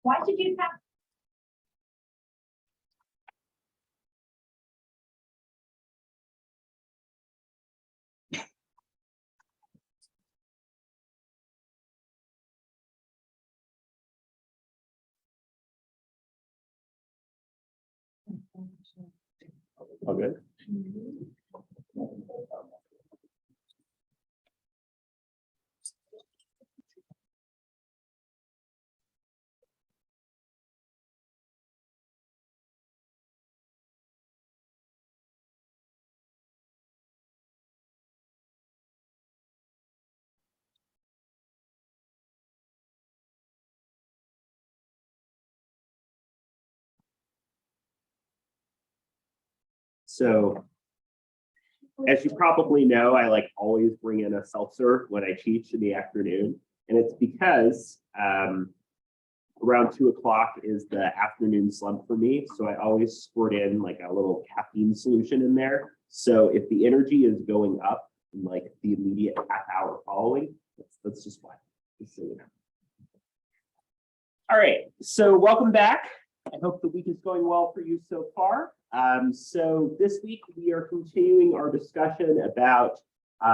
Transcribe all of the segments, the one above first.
Why did you have? All good. So, as you probably know, I always bring in a seltzer when I teach in the afternoon. And it's because around 2 o'clock is the afternoon slump for me. So I always squirt in a little caffeine solution in there. So if the energy is going up in the immediate half hour following, that's just why. Just so you know. All right, so welcome back. I hope the week is going well for you so far. So this week we are continuing our discussion about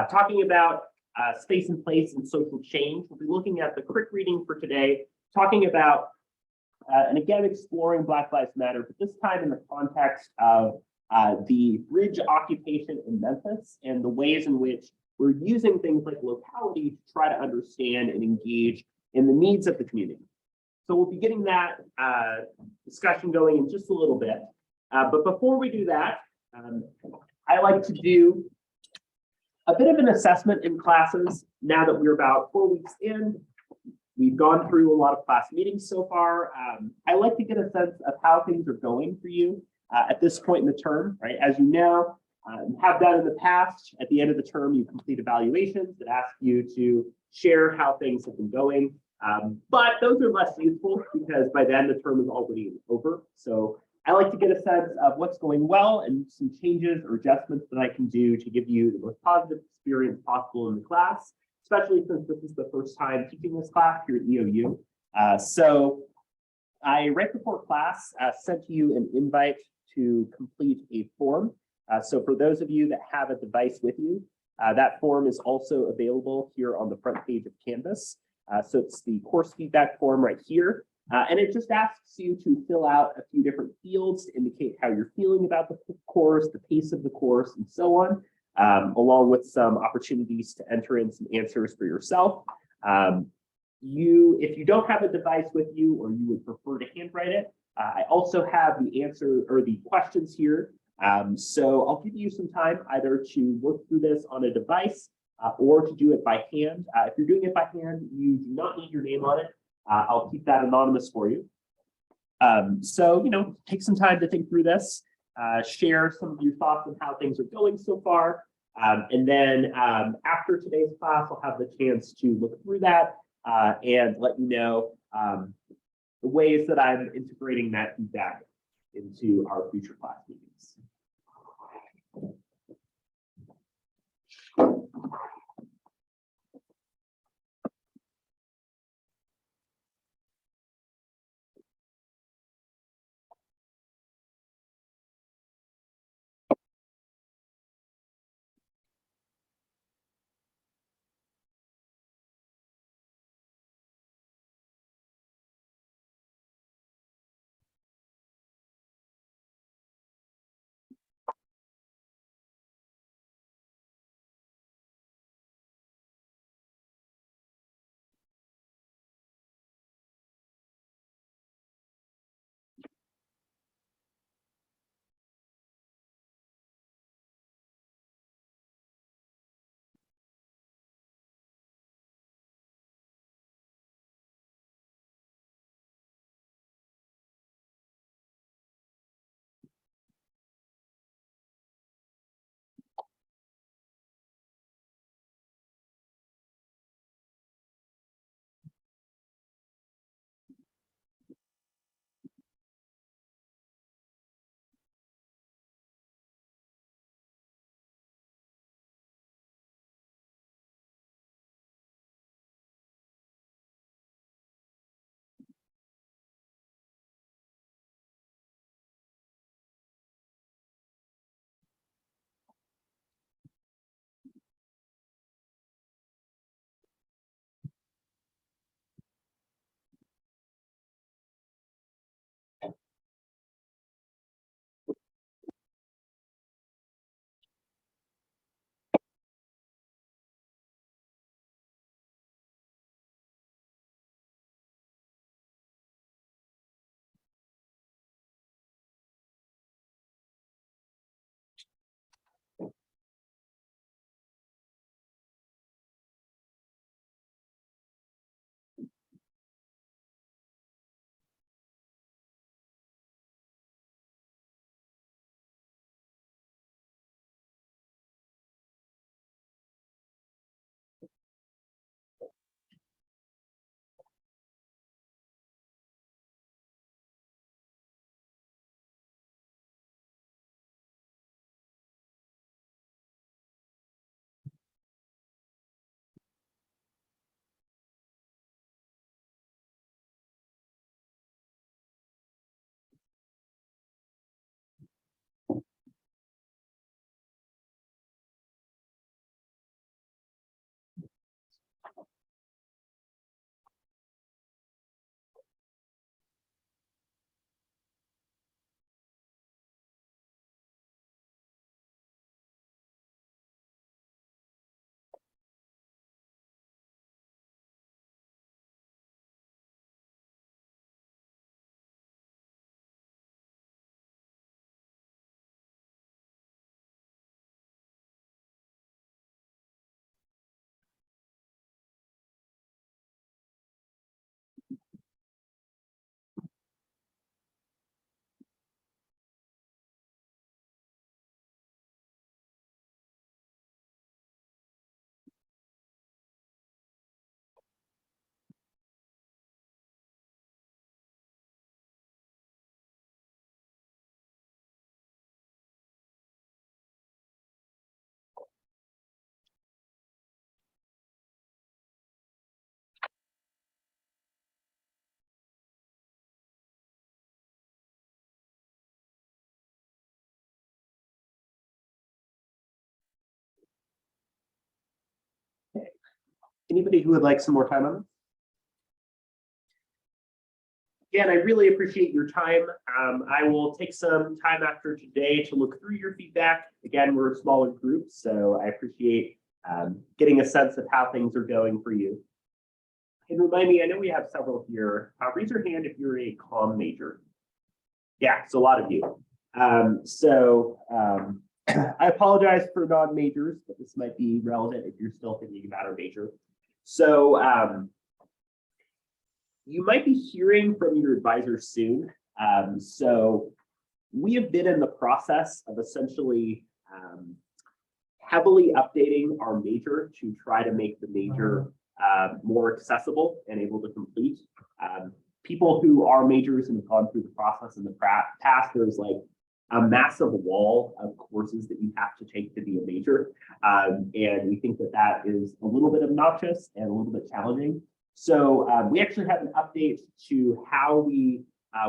talking about space and place and social change. We'll be looking at the quick reading for today, talking about, and again, exploring Black Lives Matter, but this time in the context of the bridge occupation in Memphis and the ways in which we're using things like locality to try to understand and engage in the needs of the community. So we'll be getting that discussion going in just a little bit. But before we do that, I like to do a bit of an assessment in classes now that we're about 4 weeks in. We've gone through a lot of class meetings so far. I like to get a sense of how things are going for you at this point in the term, right? As you know, have done in the past, at the end of the term, you complete evaluations that ask you to share how things have been going. But those are less useful because by then the term is already over. So I like to get a sense of what's going well and some changes or adjustments that I can do to give you the most positive experience possible in the class, especially since this is the first time teaching this class here at EOU. So I, right before class, sent you an invite to complete a form. So for those of you that have a device with you, that form is also available here on the front page of Canvas. So it's the course feedback form right here. And it just asks you to fill out a few different fields to indicate how you're feeling about the course, the pace of the course, and so on, along with some opportunities to enter in some answers for yourself. If you don't have a device with you or you would prefer to handwrite it, I also have the answer or the questions here. So I'll give you some time either to work through this on a device or to do it by hand. If you're doing it by hand, you do not need your name on it. I'll keep that anonymous for you. So, take some time to think through this, share some of your thoughts on how things are going so far. And then after today's class, I'll have the chance to look through that and let you know the ways that I'm integrating that feedback into our future class meetings. Anybody who would like some more time on this? Again, I really appreciate your time. I will take some time after today to look through your feedback. Again, we're a smaller group, so I appreciate getting a sense of how things are going for you. And remind me, I know we have several here. Raise your hand if you're a comm major. Yeah, so a lot of you. I apologize for non-majors, but this might be relevant if you're still thinking about a major. So you might be hearing from your advisor soon. So we have been in the process of essentially heavily updating our major to try to make the major more accessible and able to complete. People who are majors and have gone through the process in the past, there's like a massive wall of courses that you have to take to be a major. And we think that that is a little bit obnoxious and a little bit challenging. So we actually have an update to how we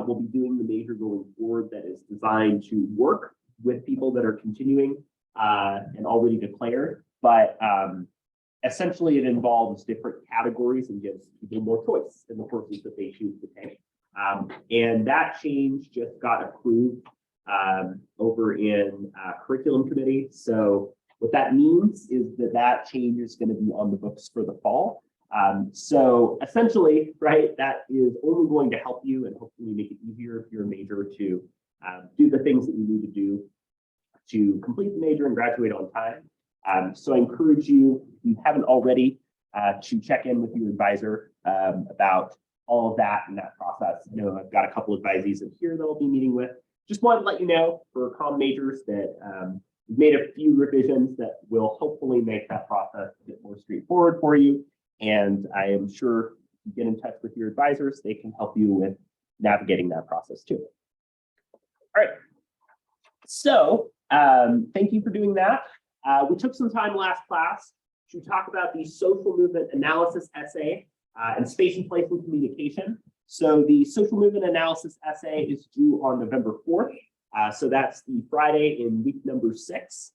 will be doing the major going forward that is designed to work with people that are continuing and already declared. But essentially, it involves different categories and gives people more choice in the courses that they choose to take. And that change just got approved over in curriculum committee. So what that means is that that change is going to be on the books for the fall. So essentially, right, that is only going to help you and hopefully make it easier if you're a major to do the things that you need to do to complete the major and graduate on time. So I encourage you, if you haven't already, to check in with your advisor about all of that and that process. I know I've got a couple of advisees in here that I'll be meeting with. Just wanted to let you know for comm majors that we've made a few revisions that will hopefully make that process a bit more straightforward for you. And I am sure if you get in touch with your advisors, they can help you with navigating that process too. All right. So thank you for doing that. We took some time last class to talk about the social movement analysis essay and space and place and communication. So the social movement analysis essay is due on November 4th. So that's the Friday in week number 6.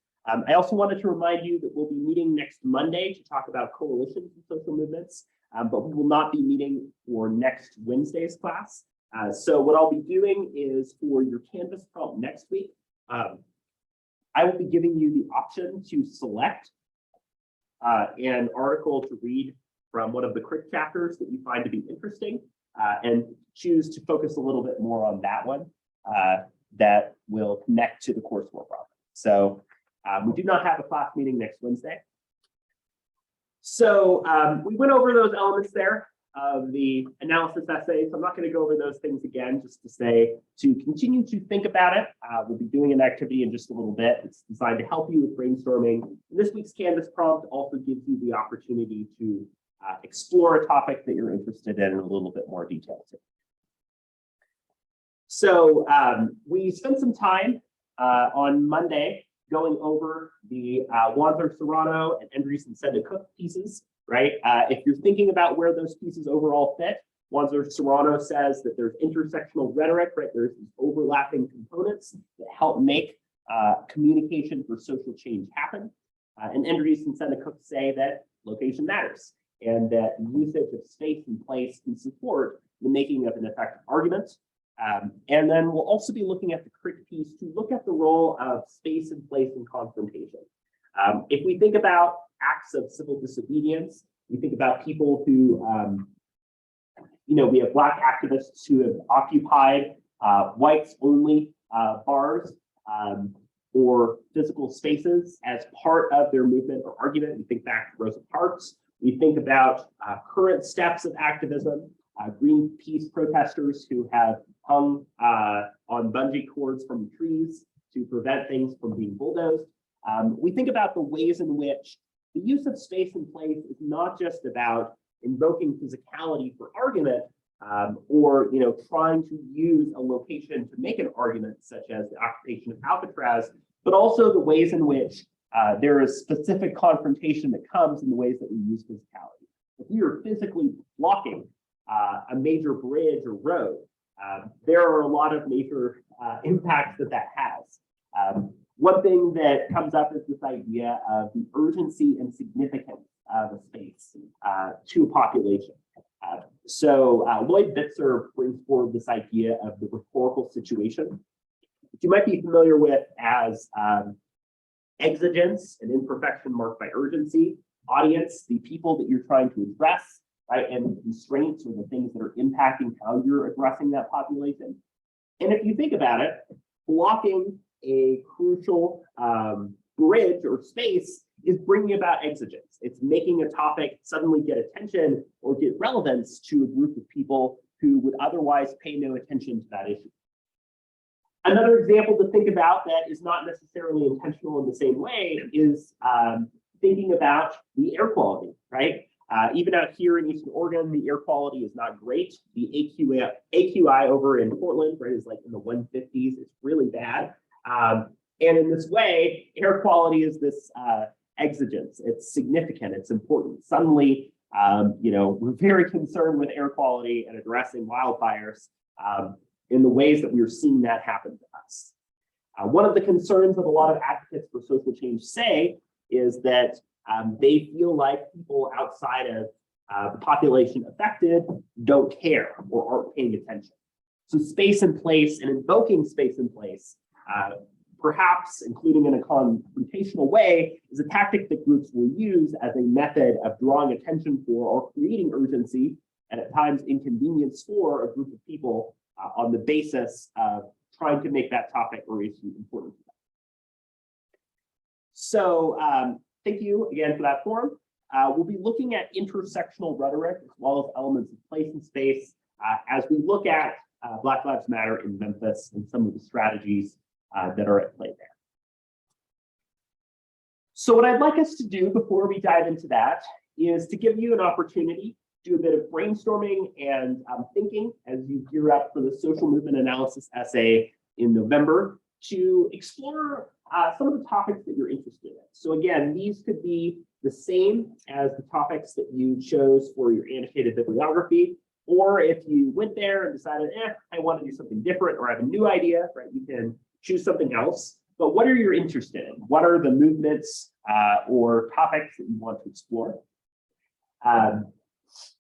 I also wanted to remind you that we'll be meeting next Monday to talk about coalitions and social movements, but we will not be meeting for next Wednesday's class. So what I'll be doing is for your Canvas prompt next week, I will be giving you the option to select an article to read from one of the CRIC chapters that you find to be interesting and choose to focus a little bit more on that one that will connect to the coursework problem. So we do not have a class meeting next Wednesday. So we went over those elements there of the analysis essay. So I'm not going to go over those things again, just to say to continue to think about it. We'll be doing an activity in just a little bit. It's designed to help you with brainstorming. And this week's Canvas prompt also gives you the opportunity to explore a topic that you're interested in a little bit more detail too. So we spent some time on Monday going over the Wanzer Serrano and Andreessen Senda-Cook pieces, right? If you're thinking about where those pieces overall fit, Wanzer Serrano says that there's intersectional rhetoric, right? There's these overlapping components that help make communication for social change happen. And Andreessen Senda-Cook say that location matters and that usage of space and place can support the making of an effective argument. And then we'll also be looking at the CRIC piece to look at the role of space and place in confrontation. If we think about acts of civil disobedience, we think about people who, we have Black activists who have occupied whites only bars or physical spaces as part of their movement or argument. We think back to Rosa Parks. We think about current steps of activism, Greenpeace protesters who have hung on bungee cords from trees to prevent things from being bulldozed. We think about the ways in which the use of space and place is not just about invoking physicality for argument or trying to use a location to make an argument, such as the occupation of Alcatraz, but also the ways in which there is specific confrontation that comes in the ways that we use physicality. If we are physically blocking a major bridge or road, there are a lot of major impacts that has. One thing that comes up is this idea of the urgency and significance of a space to a population. So Lloyd Bitzer brings forward this idea of the rhetorical situation, which you might be familiar with as exigence, an imperfection marked by urgency, audience, the people that you're trying to address, right, and the constraints or the things that are impacting how you're addressing that population. And if you think about it, blocking a crucial bridge or space is bringing about exigence. It's making a topic suddenly get attention or get relevance to a group of people who would otherwise pay no attention to that issue. Another example to think about that is not necessarily intentional in the same way is thinking about the air quality, right? Even out here in Eastern Oregon, the air quality is not great. The AQI over in Portland, right, is like in the 150s. It's really bad. And in this way, air quality is this exigence. It's significant. It's important. Suddenly, we're very concerned with air quality and addressing wildfires in the ways that we're seeing that happen to us. One of the concerns that a lot of advocates for social change say is that they feel like people outside of the population affected don't care or aren't paying attention. So space and place and invoking space and place, perhaps including in a confrontational way, is a tactic that groups will use as a method of drawing attention for or creating urgency and at times inconvenience for a group of people on the basis of trying to make that topic or issue important to them. So thank you again for that forum. We'll be looking at intersectional rhetoric as well as elements of place and space as we look at Black Lives Matter in Memphis and some of the strategies that are at play there. So what I'd like us to do before we dive into that is to give you an opportunity to do a bit of brainstorming and thinking as you gear up for the social movement analysis essay in November to explore some of the topics that you're interested in. So again, these could be the same as the topics that you chose for your annotated bibliography, or if you went there and decided, I want to do something different, or I have a new idea, right? You can choose something else. But what are you interested in? What are the movements or topics that you want to explore? And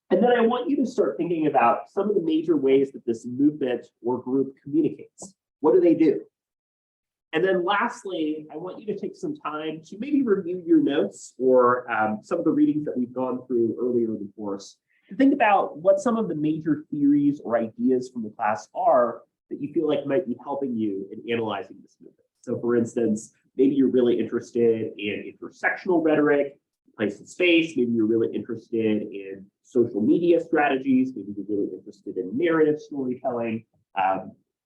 then I want you to start thinking about some of the major ways that this movement or group communicates. What do they do? And then lastly, I want you to take some time to maybe review your notes or some of the readings that we've gone through earlier in the course and think about what some of the major theories or ideas from the class are that you feel like might be helping you in analyzing this movement. So for instance, maybe you're really interested in intersectional rhetoric, place and space. Maybe you're really interested in social media strategies. Maybe you're really interested in narrative storytelling.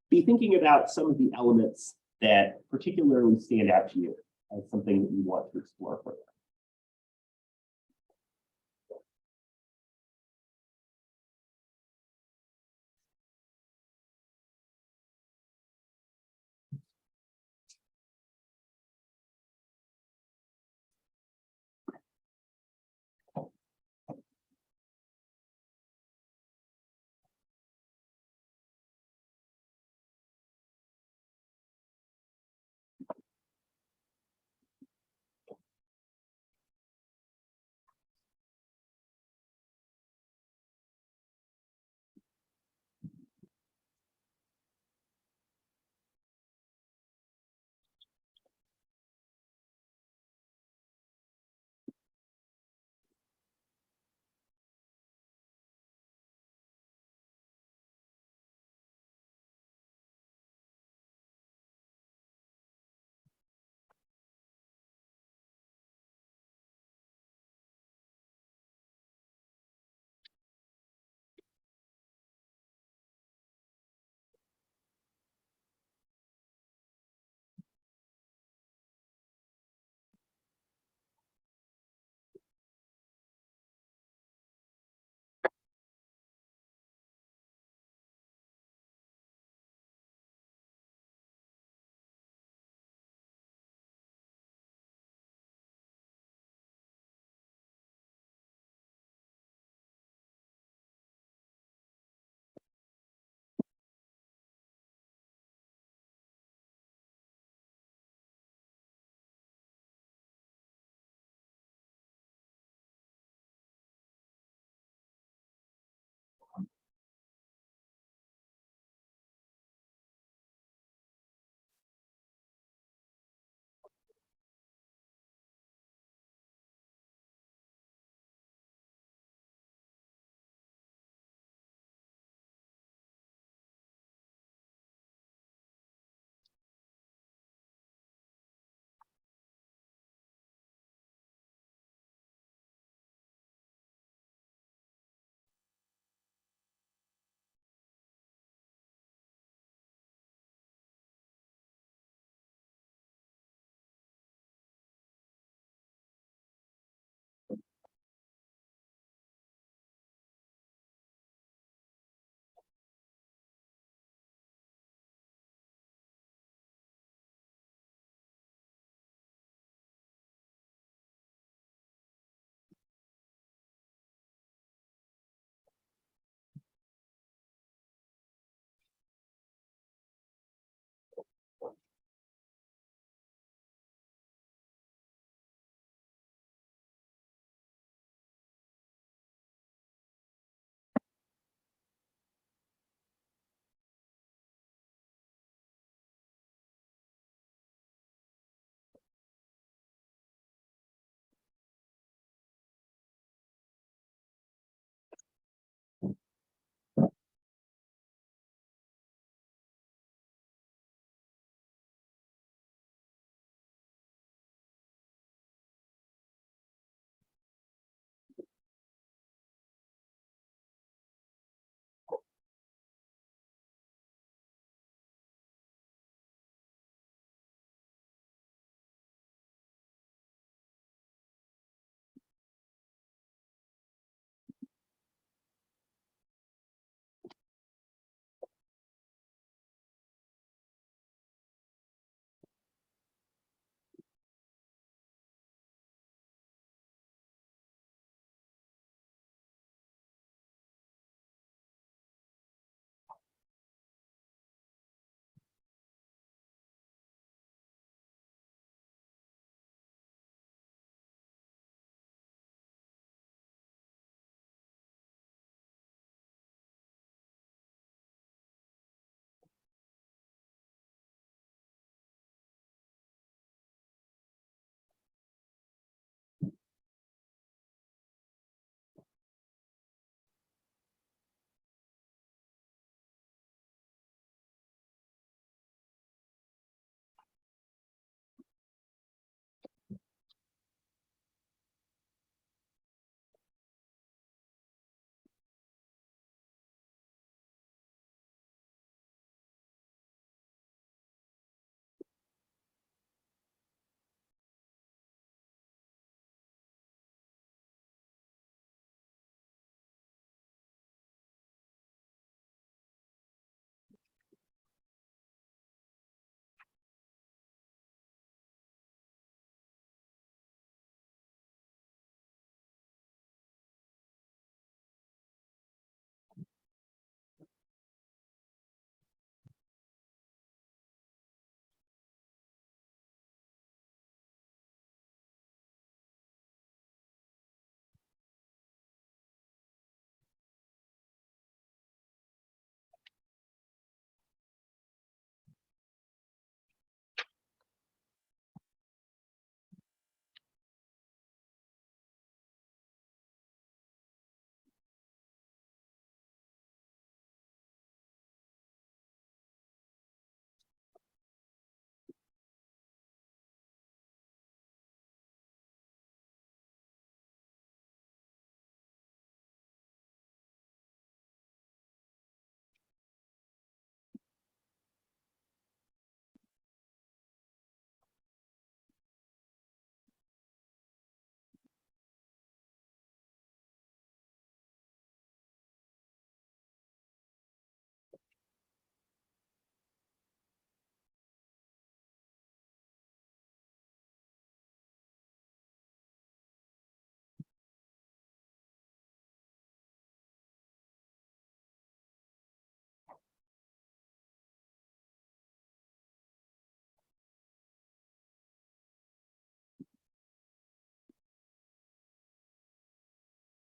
Be thinking about some of the elements that particularly stand out to you as something that you want to explore further.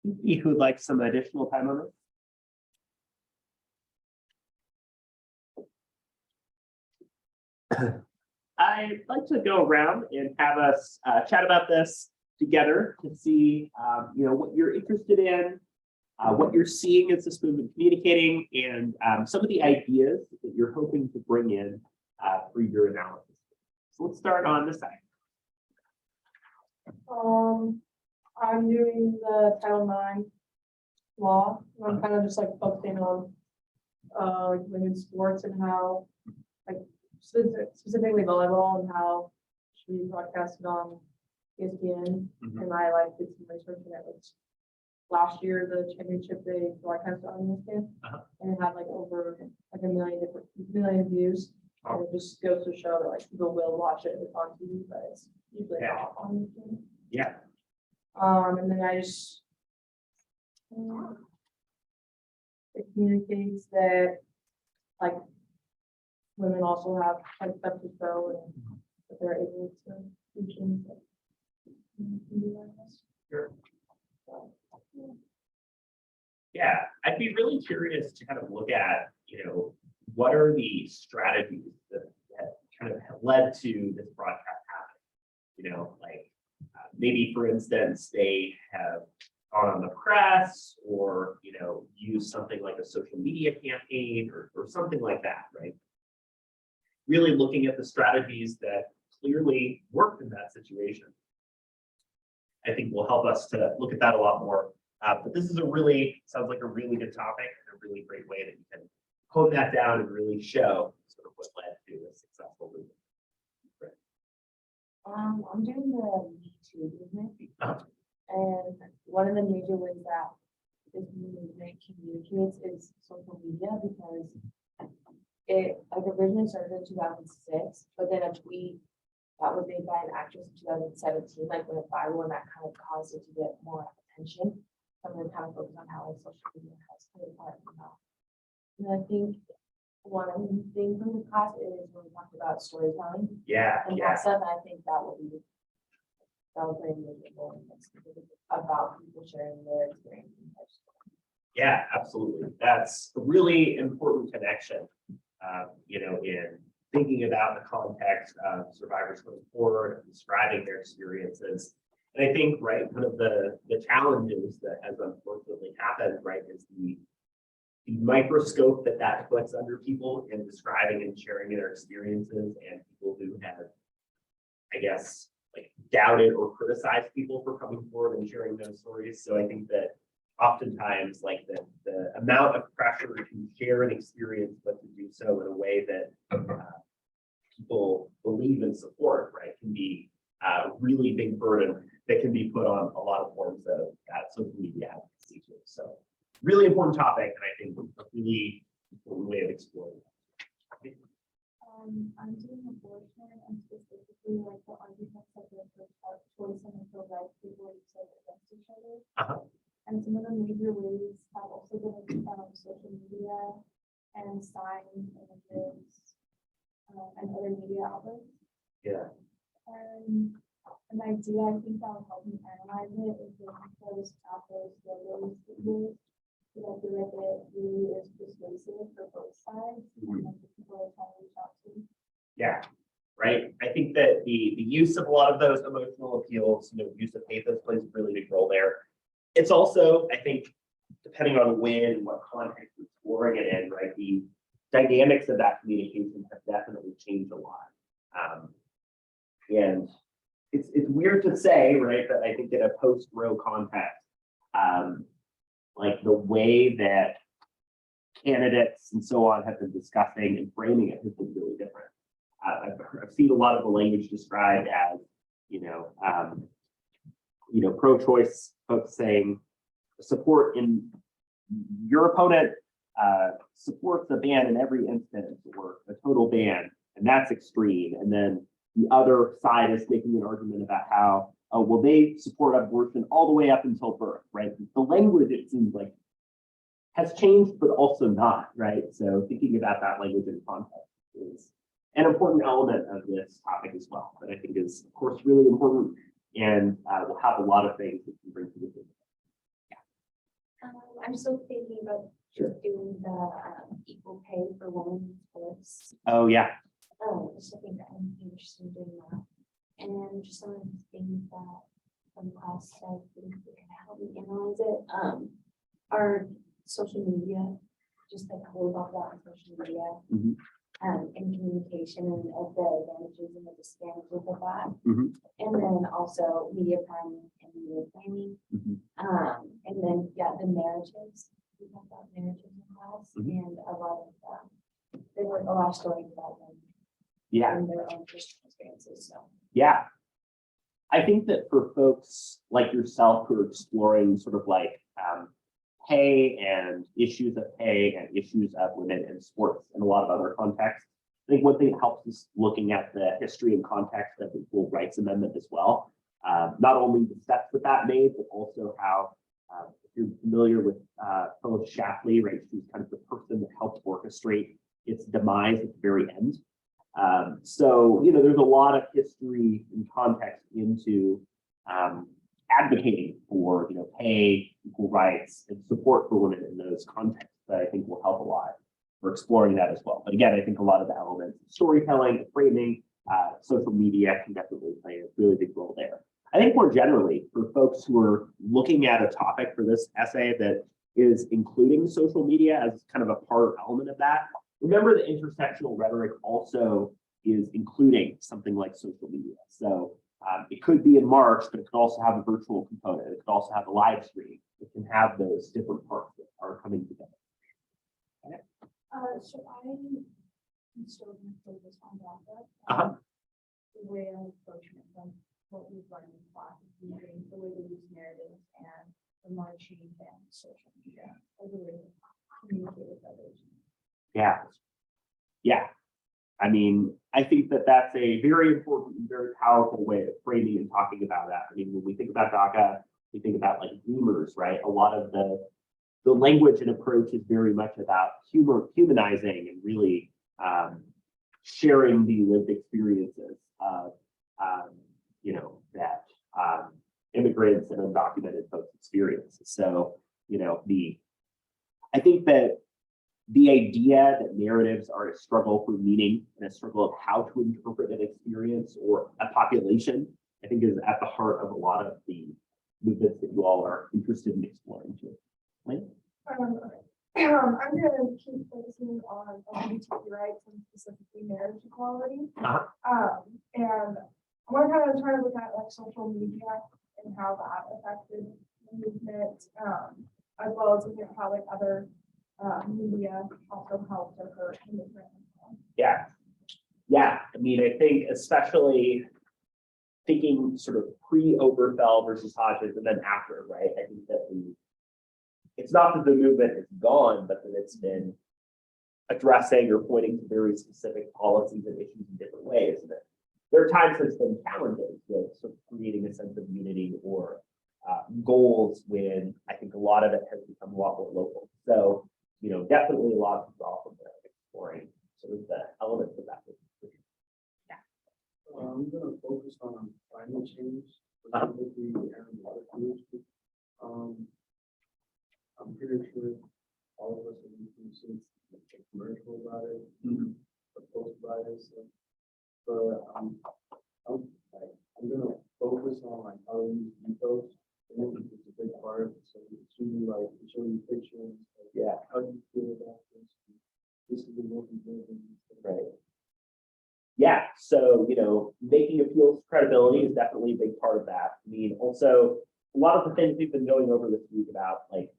Who would like some additional time on this? I'd like to go around and have us chat about this together to see, what you're interested in, what you're seeing as this movement communicating, and some of the ideas that you're hoping to bring in for your analysis. So let's start on this side. I'm doing the Title IX law. I'm kind of just like focusing on women's sports and how, like specifically volleyball, and how it should be broadcasted on ESPN. And I like did some research and it was last year the championship they broadcast on ESPN, and it had like over like a million views. And it just goes to show that like people will watch it on TV, but it's usually not on ESPN. Yeah. And then I just it communicates that like women also have like stuff to show and that they're able to reach in. Sure. Yeah, I'd be really curious to kind of look at, what are the strategies that kind of have led to this broadcast happening? Maybe for instance, they have gone on the press or, use something like a social media campaign or something like that, right? Really looking at the strategies that clearly worked in that situation, I think will help us to look at that a lot more. But this is sounds like a really good topic and a really great way that you can hone that down and really show sort of what led to a successful movement. Right. I'm doing the Me Too movement, and one of the major ways that this movement communicates is social media, because it like originally started in 2006, but then a tweet that was made by an actress in 2017 like went viral, and that kind of caused it to get more attention. So I'm going to kind of focus on how like social media has played a part in that. And I think one of the things from the class is when we talked about storytelling Yeah, and that stuff, and I think that will bring more about people sharing their experience. Yeah, absolutely. That's a really important connection, in thinking about the context of survivors coming forward and describing their experiences. And I think, right, one of the challenges that has unfortunately happened, right, is the microscope that puts under people in describing and sharing their experiences, and people who have, I guess, like doubted or criticized people for coming forward and sharing those stories. So I think that oftentimes like the amount of pressure to share an experience, but to do so in a way that people believe and support, right, can be a really big burden that can be put on a lot of forms of social media advocacy too. So really important topic, and I think a really important way of exploring it. I'm doing abortion and specifically like the arguments of the choice and the right people said against each other. And some of the major ways have also been social media and signs, images, and other media outlets. Yeah. And an idea I think that will help me analyze it is the those authors, logos, videos. So I feel like it really is persuasive for both sides and like the people are trying to reach out to. Yeah, right. I think that the use of a lot of those emotional appeals, use of pathos plays a really big role there. It's also, I think, depending on when and what context you're exploring it in, right, the dynamics of that communication have definitely changed a lot. And it's weird to say, right, but I think in a post-Roe context, like the way that candidates and so on have been discussing and framing it has been really different. I've seen a lot of the language described as, pro-choice folks saying support in your opponent supports a ban in every instance or a total ban, and that's extreme. And then the other side is making an argument about how, they support abortion all the way up until birth, right? The language, it seems like, has changed, but also not, right? So thinking about that language in context is an important element of this topic as well, that I think is, of course, really important, and we'll have a lot of things that can bring to the table. I'm still thinking about Sure. doing the equal pay for women in sports. Oh, yeah. Just I think that I'm interested in doing that. And just some of the things that from class I think that can help me analyze it. Our social media, just like hold off that on social media. Mhm. And communication and of the advantages and the disadvantages of that. Mhm. And then also media planning and media planning. Mhm. And then, yeah, the narratives, we talked about narratives in class Mhm. and a lot of, there were a lot of stories about them Yeah. and their own personal experiences, so. Yeah. I think that for folks like yourself who are exploring sort of like pay and issues of pay and issues of women in sports and a lot of other contexts, I think one thing that helps is looking at the history and context of the Equal Rights Amendment as well. Not only the steps that that made, but also how, if you're familiar with Phyllis Schlafly, right, she's kind of the person that helped orchestrate its demise at the very end. So, you know, there's a lot of history and context into advocating for, you know, pay, equal rights, and support for women in those contexts that I think will help a lot for exploring that as well. But again, I think a lot of the elements of storytelling, framing, social media can definitely play a really big role there. I think more generally, for folks who are looking at a topic for this essay that is including social media as kind of a part or element of that, remember the intersectional rhetoric also is including something like social media. So it could be in March, but it could also have a virtual component. It could also have a live stream. It can have those different parts that are coming together. So I'm still going to focus on that. Uh-huh. The way I'm approaching it from what we've learned in class is using the way to use narratives and the marching and social media as a way to communicate with others. Yeah. Yeah. I mean, I think that that's a very important and very powerful way of framing and talking about that. I mean, when we think about DACA, we think about like dreamers, right? A lot of the language and approach is very much about humanizing and really sharing the lived experiences of, you know, that immigrants and undocumented folks experience. So, you know, I think that the idea that narratives are a struggle for meaning and a struggle of how to interpret an experience or a population, I think is at the heart of a lot of the movements that you all are interested in exploring too. Right? I'm going to keep focusing on LGBTQ rights and specifically marriage equality. And I'm going to kind of try to look at like social media and how that affected the movement, as well as looking at how like other media also helped or hurt the movement. Yeah. Yeah. I mean, I think especially thinking sort of pre-Oberfell versus Hodges and then after, right? I think that it's not that the movement is gone, but that it's been addressing or pointing to very specific policies and issues in different ways. And that there are times it's been challenging with sort of creating a sense of unity or goals when I think a lot of it has become a lot more local. So, you know, definitely a lot to draw from there, exploring sort of the elements of that. I'm going to focus on climate change, specifically air and water pollution. I'm pretty sure all of us have been seeing a commercial about it, a post about it. So, but I'm going to focus on like how to use ethos. I think it's a big part. So it's really like showing pictures. Like, Yeah. How do you feel about this? This is the most important. Right. Yeah, so, you know, making appeals to credibility is definitely a big part of that. I mean, also, a lot of the things we've been going over this week about, like,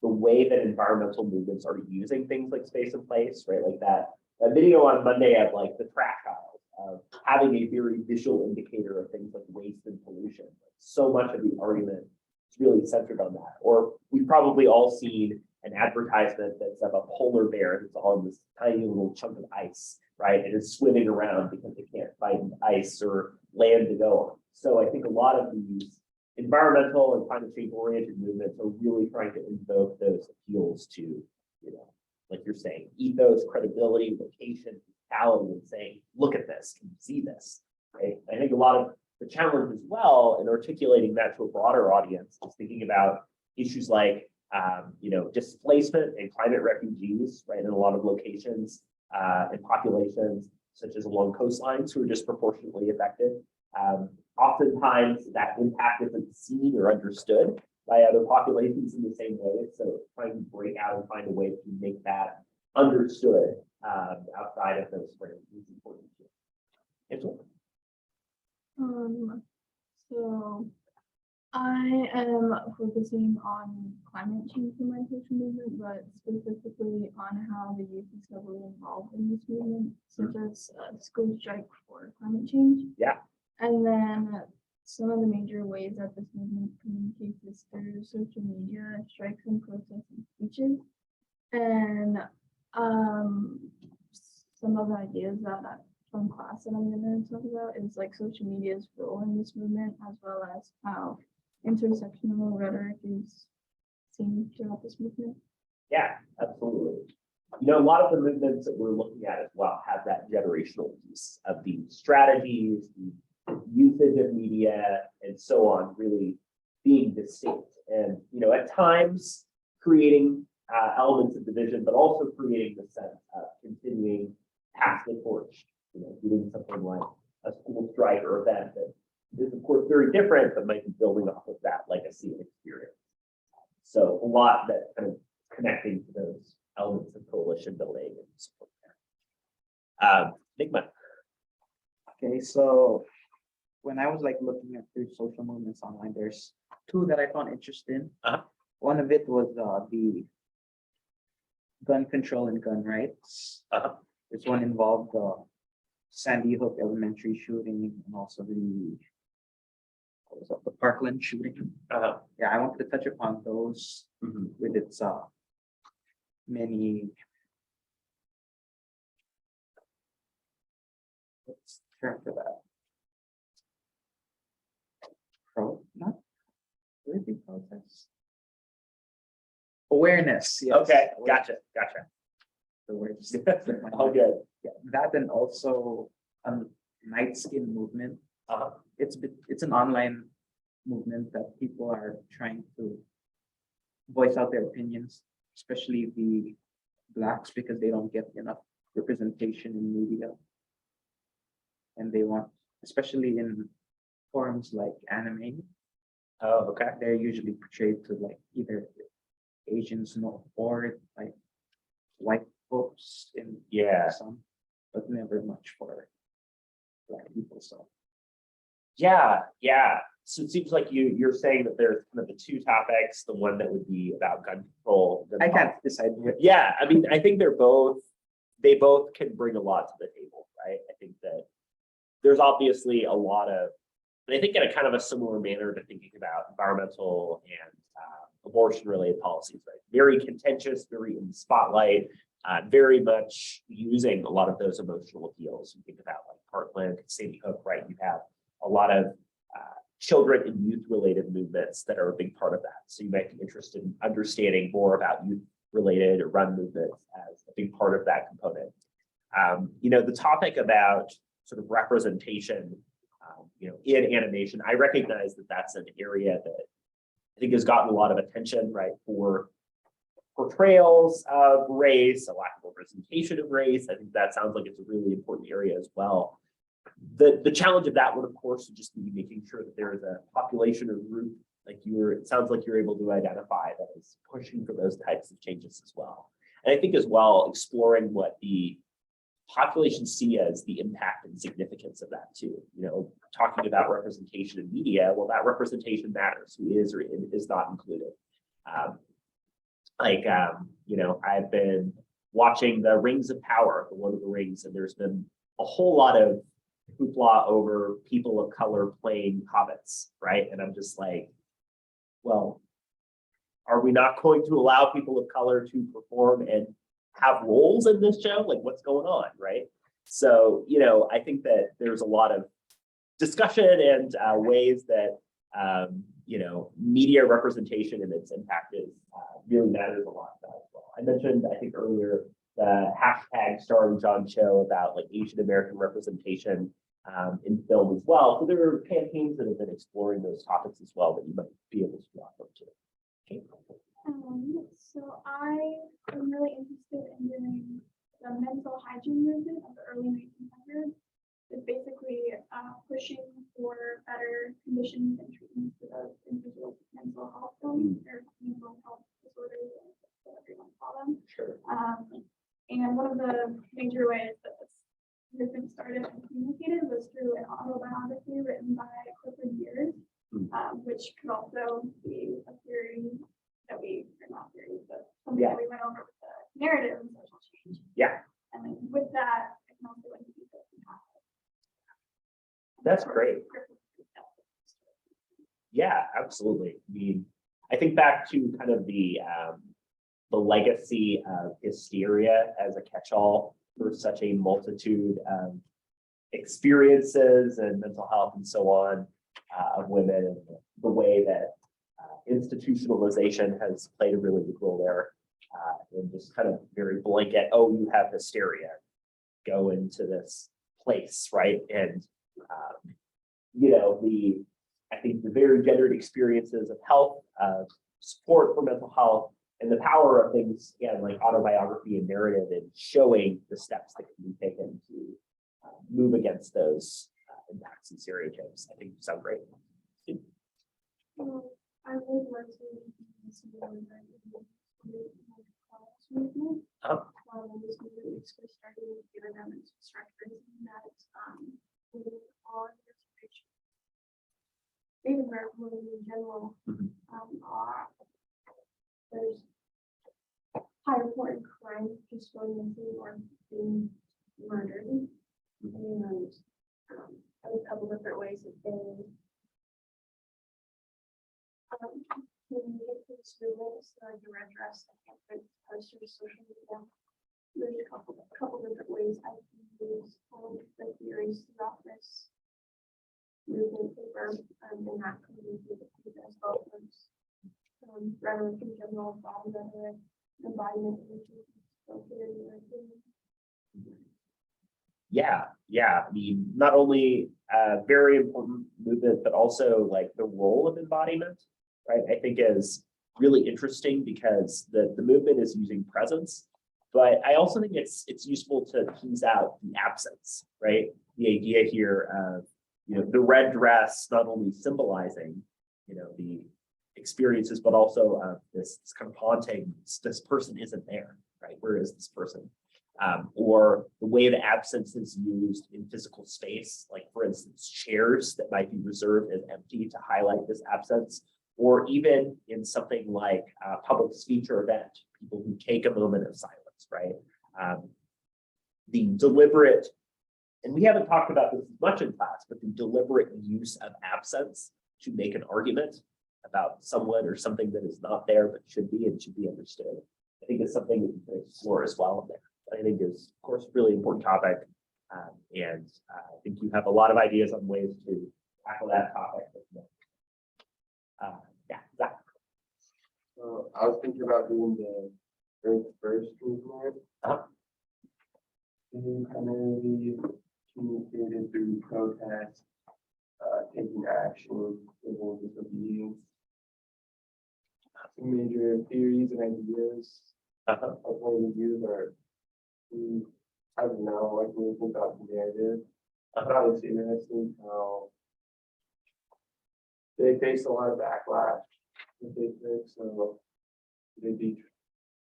the way that environmental movements are using things like space and place, right? Like that video on Monday of, like, the trash aisles, of having a very visual indicator of things like waste and pollution. So much of the argument is really centered on that. Or we've probably all seen an advertisement that's of a polar bear that's on this tiny little chunk of ice, right? And it's swimming around because they can't find ice or land to go on. So I think a lot of these environmental and climate change oriented movements are really trying to invoke those appeals to, you know, like you're saying, ethos, credibility, location, physicality, and saying, look at this, can you see this, right? I think a lot of the challenge as well in articulating that to a broader audience is thinking about issues like displacement and climate refugees, right, in a lot of locations, and populations such as along coastlines who are disproportionately affected. Oftentimes that impact isn't seen or understood by other populations in the same way. So trying to break out and find a way to make that understood outside of those frames is important. Angela? So I am focusing on climate change in my social movement, but specifically on how the youth is heavily involved in this movement, such as school strike for climate change. Yeah. And then some of the major ways that this movement communicates is through social media, strikes and protests and speeches. And some of the ideas that from class that I'm going to talk about is like social media's role in this movement, as well as how intersectional rhetoric is seen throughout this movement. Yeah, absolutely. A lot of the movements that we're looking at as well have that generational piece of the strategies, the usage of media, and so on, really being distinct. And, at times creating elements of division, but also creating the sense of continuing past the torch, doing something like a school strike or event that is, of course, very different, but might be building off of that legacy and experience. So a lot that kind of connecting to those elements of coalition building and support there. Nigma. Okay, so when I was looking at through social movements online, there's two that I found interesting. One of it was the gun control and gun rights. This one involved the Sandy Hook Elementary shooting and also the Parkland shooting. Yeah, I wanted to touch upon those with its many. What's the term for that? Protests. Awareness. Yes. Okay, gotcha. The words. All good. Yeah, that and also night skin movement. It's an online movement that people are trying to voice out their opinions, especially the Blacks, because they don't get enough representation in media, and they want, especially in forums like anime. Oh, okay. They're usually portrayed to either Asians or white folks in some, but never much for Black people. So yeah. So it seems like you're saying that there's kind of the two topics, the one that would be about gun control. I can't decide which. Yeah, I mean, I think they both can bring a lot to the table, right? I think that there's obviously a lot of, and I think in a kind of a similar manner to thinking about environmental and abortion-related policies, right? Very contentious, very in the spotlight, very much using a lot of those emotional appeals. You think about Parkland, Sandy Hook, right? You have a lot of children and youth-related movements that are a big part of that. So you might be interested in understanding more about youth-related or run movements as a big part of that component. The topic about sort of representation, in animation, I recognize that that's an area that I think has gotten a lot of attention, right, for portrayals of race, a lack of representation of race. I think that sounds like it's a really important area as well. The challenge of that would, of course, just be making sure that there is a population or group it sounds like you're able to identify that is pushing for those types of changes as well. And I think as well, exploring what the population see as the impact and significance of that too. Talking about representation in media, well, that representation matters. Who is or is not included. I've been watching the Rings of Power, the Lord of the Rings, and there's been a whole lot of hoopla over people of color playing hobbits, right? And I'm just like, well, are we not going to allow people of color to perform and have roles in this show? What's going on, right? So, I think that there's a lot of discussion and ways that, media representation and its impact is really matters a lot as well. I mentioned, I think earlier, the hashtag starring John Cho about Asian American representation in film as well. So there are campaigns that have been exploring those topics as well that you might be able to offer to. Okay. So I am really interested in doing the mental hygiene movement of the early 1900s. It's basically pushing for better conditions and treatments for those individuals with mental health problems or mental health disorders, whatever you want to call them. Sure. And one of the major ways that this movement started and communicated was through an autobiography written by Clifford Geertz, which could also be a theory that we, or not theory, but something that we went over with the narrative and social change. Yeah. And then with that, I can also like use it in context. That's great. Yeah, absolutely. I mean, I think back to kind of the legacy of hysteria as a catch-all for such a multitude of experiences and mental health and so on of women, and the way that institutionalization has played a really big role there, and just kind of very blanket, oh, you have hysteria, go into this place, right? And you know, I think the very gendered experiences of health, support for mental health, and the power of things, again, like autobiography and narrative, and showing the steps that can be taken to move against those impacts and stereotypes, I think sound great. I would like to this movement. This movement was first started with the environmental structures that moving on reservation. Native American women in general there's high reported crime just going missing or being murdered. And a couple different ways that they communicate to the students, the address, and posters, social media. There's a couple different ways I can use the theories throughout this movement paper and that community as well as rhetoric in general, body rhetoric, embodiment, Yeah. I mean, not only a very important movement, but also like the role of embodiment, right? I think is really interesting because the movement is using presence, but I also think it's useful to tease out the absence, right? The idea here of, you know, the red dress not only symbolizing, you know, the experiences, but also this kind of haunting, this person isn't there, right? Where is this person? Or the way the absence is used in physical space, like for instance, chairs that might be reserved as empty to highlight this absence, or even in something like a public speech or event, people who take a moment of silence, right? The deliberate, and we haven't talked about this much in class, but the deliberate use of absence to make an argument about someone or something that is not there, but should be and should be understood, I think is something that you can explore as well there. I think is, of course, really important topic. And I think you have a lot of ideas on ways to tackle that topic. Yeah, exactly. So I was thinking about doing the very first movement. Being primarily communicated through protest, taking action, civil disobedience. Some major theories and ideas I want to use are, I don't know, like when we think about the narrative. I thought it's interesting how they face a lot of backlash with Facebook, so they'd be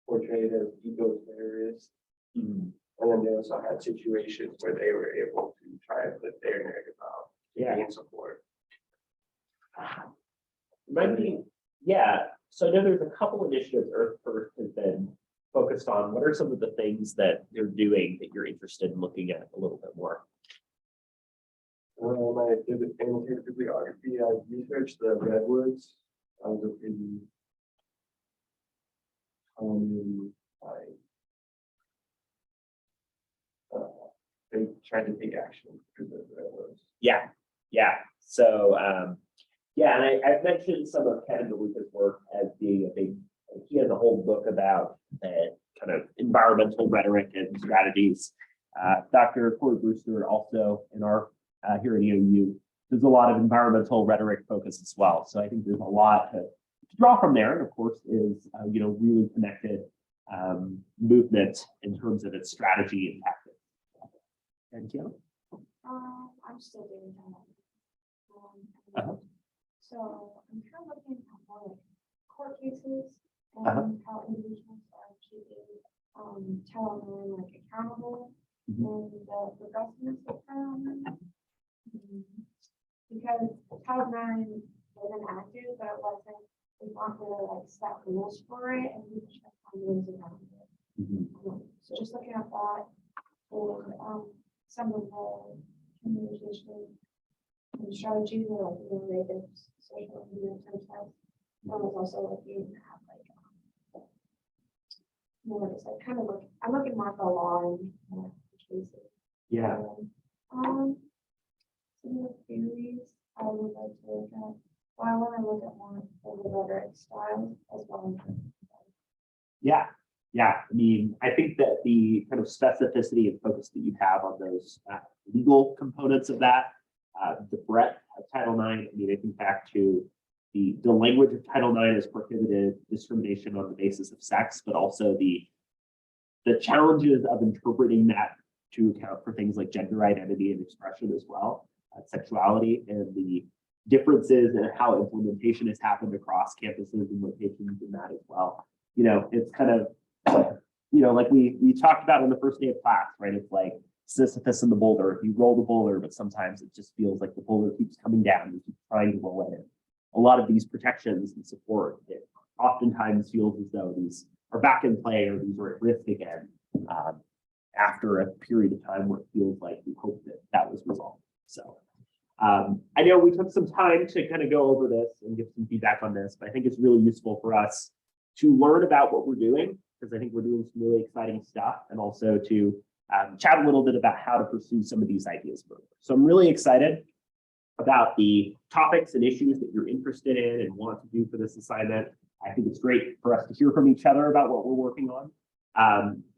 portrayed as ego terrorists. And then they also had situations where they were able to try and put their narrative out, gain support. So I know there's a couple initiatives Earth First has been focused on. What are some of the things that they're doing that you're interested in looking at a little bit more? I did the annotated bibliography. I researched the redwoods. I was a pretty they tried to take action for the redwoods. Yeah. So and I've mentioned some of Kevin DeLuca's work as being a big. He has a whole book about the kind of environmental rhetoric and strategies. Dr. Corey Brewster also in our here at EOU, there's a lot of environmental rhetoric focus as well. So I think there's a lot to to draw from there, and of course, is really connected movement in terms of its strategy and tactics. And Kiana? I'm still doing that. Uh-huh. So I'm kind of looking at more like court cases and Uh-huh. how individuals are keeping Title IX like accountable Mhm. and the progressiveness of Title IX. Because Title IX was enacted, but it wasn't, we want to like set rules for it and we just find rules around it. Mhm. So just looking at that and some of the communication and strategies are like related social media sometimes. One was also looking at like more just like kind of look, I'm looking more at the law and cases. Yeah. Some of the theories I would like to look at. Well, I want to look at more of the rhetoric style as well. Yeah. Yeah. I mean, I think that the kind of specificity and focus that you have on those legal components of that, the breadth of Title IX, I mean, I think back to the language of Title IX is prohibited discrimination on the basis of sex, but also the challenges of interpreting that to account for things like gender identity and expression as well, sexuality, and the differences in how implementation has happened across campuses and locations in that as well. It's kind of, like we talked about on the first day of class, right? It's like Sisyphus and the boulder. You roll the boulder, but sometimes it just feels like the boulder keeps coming down. You keep trying to roll it in. A lot of these protections and support, it oftentimes feels as though these are back in play or these are at risk again after a period of time where it feels like we hope that was resolved. So I know we took some time to kind of go over this and give some feedback on this, but I think it's really useful for us to learn about what we're doing, because I think we're doing some really exciting stuff, and also to chat a little bit about how to pursue some of these ideas further. So I'm really excited about the topics and issues that you're interested in and want to do for this assignment. I think it's great for us to hear from each other about what we're working on.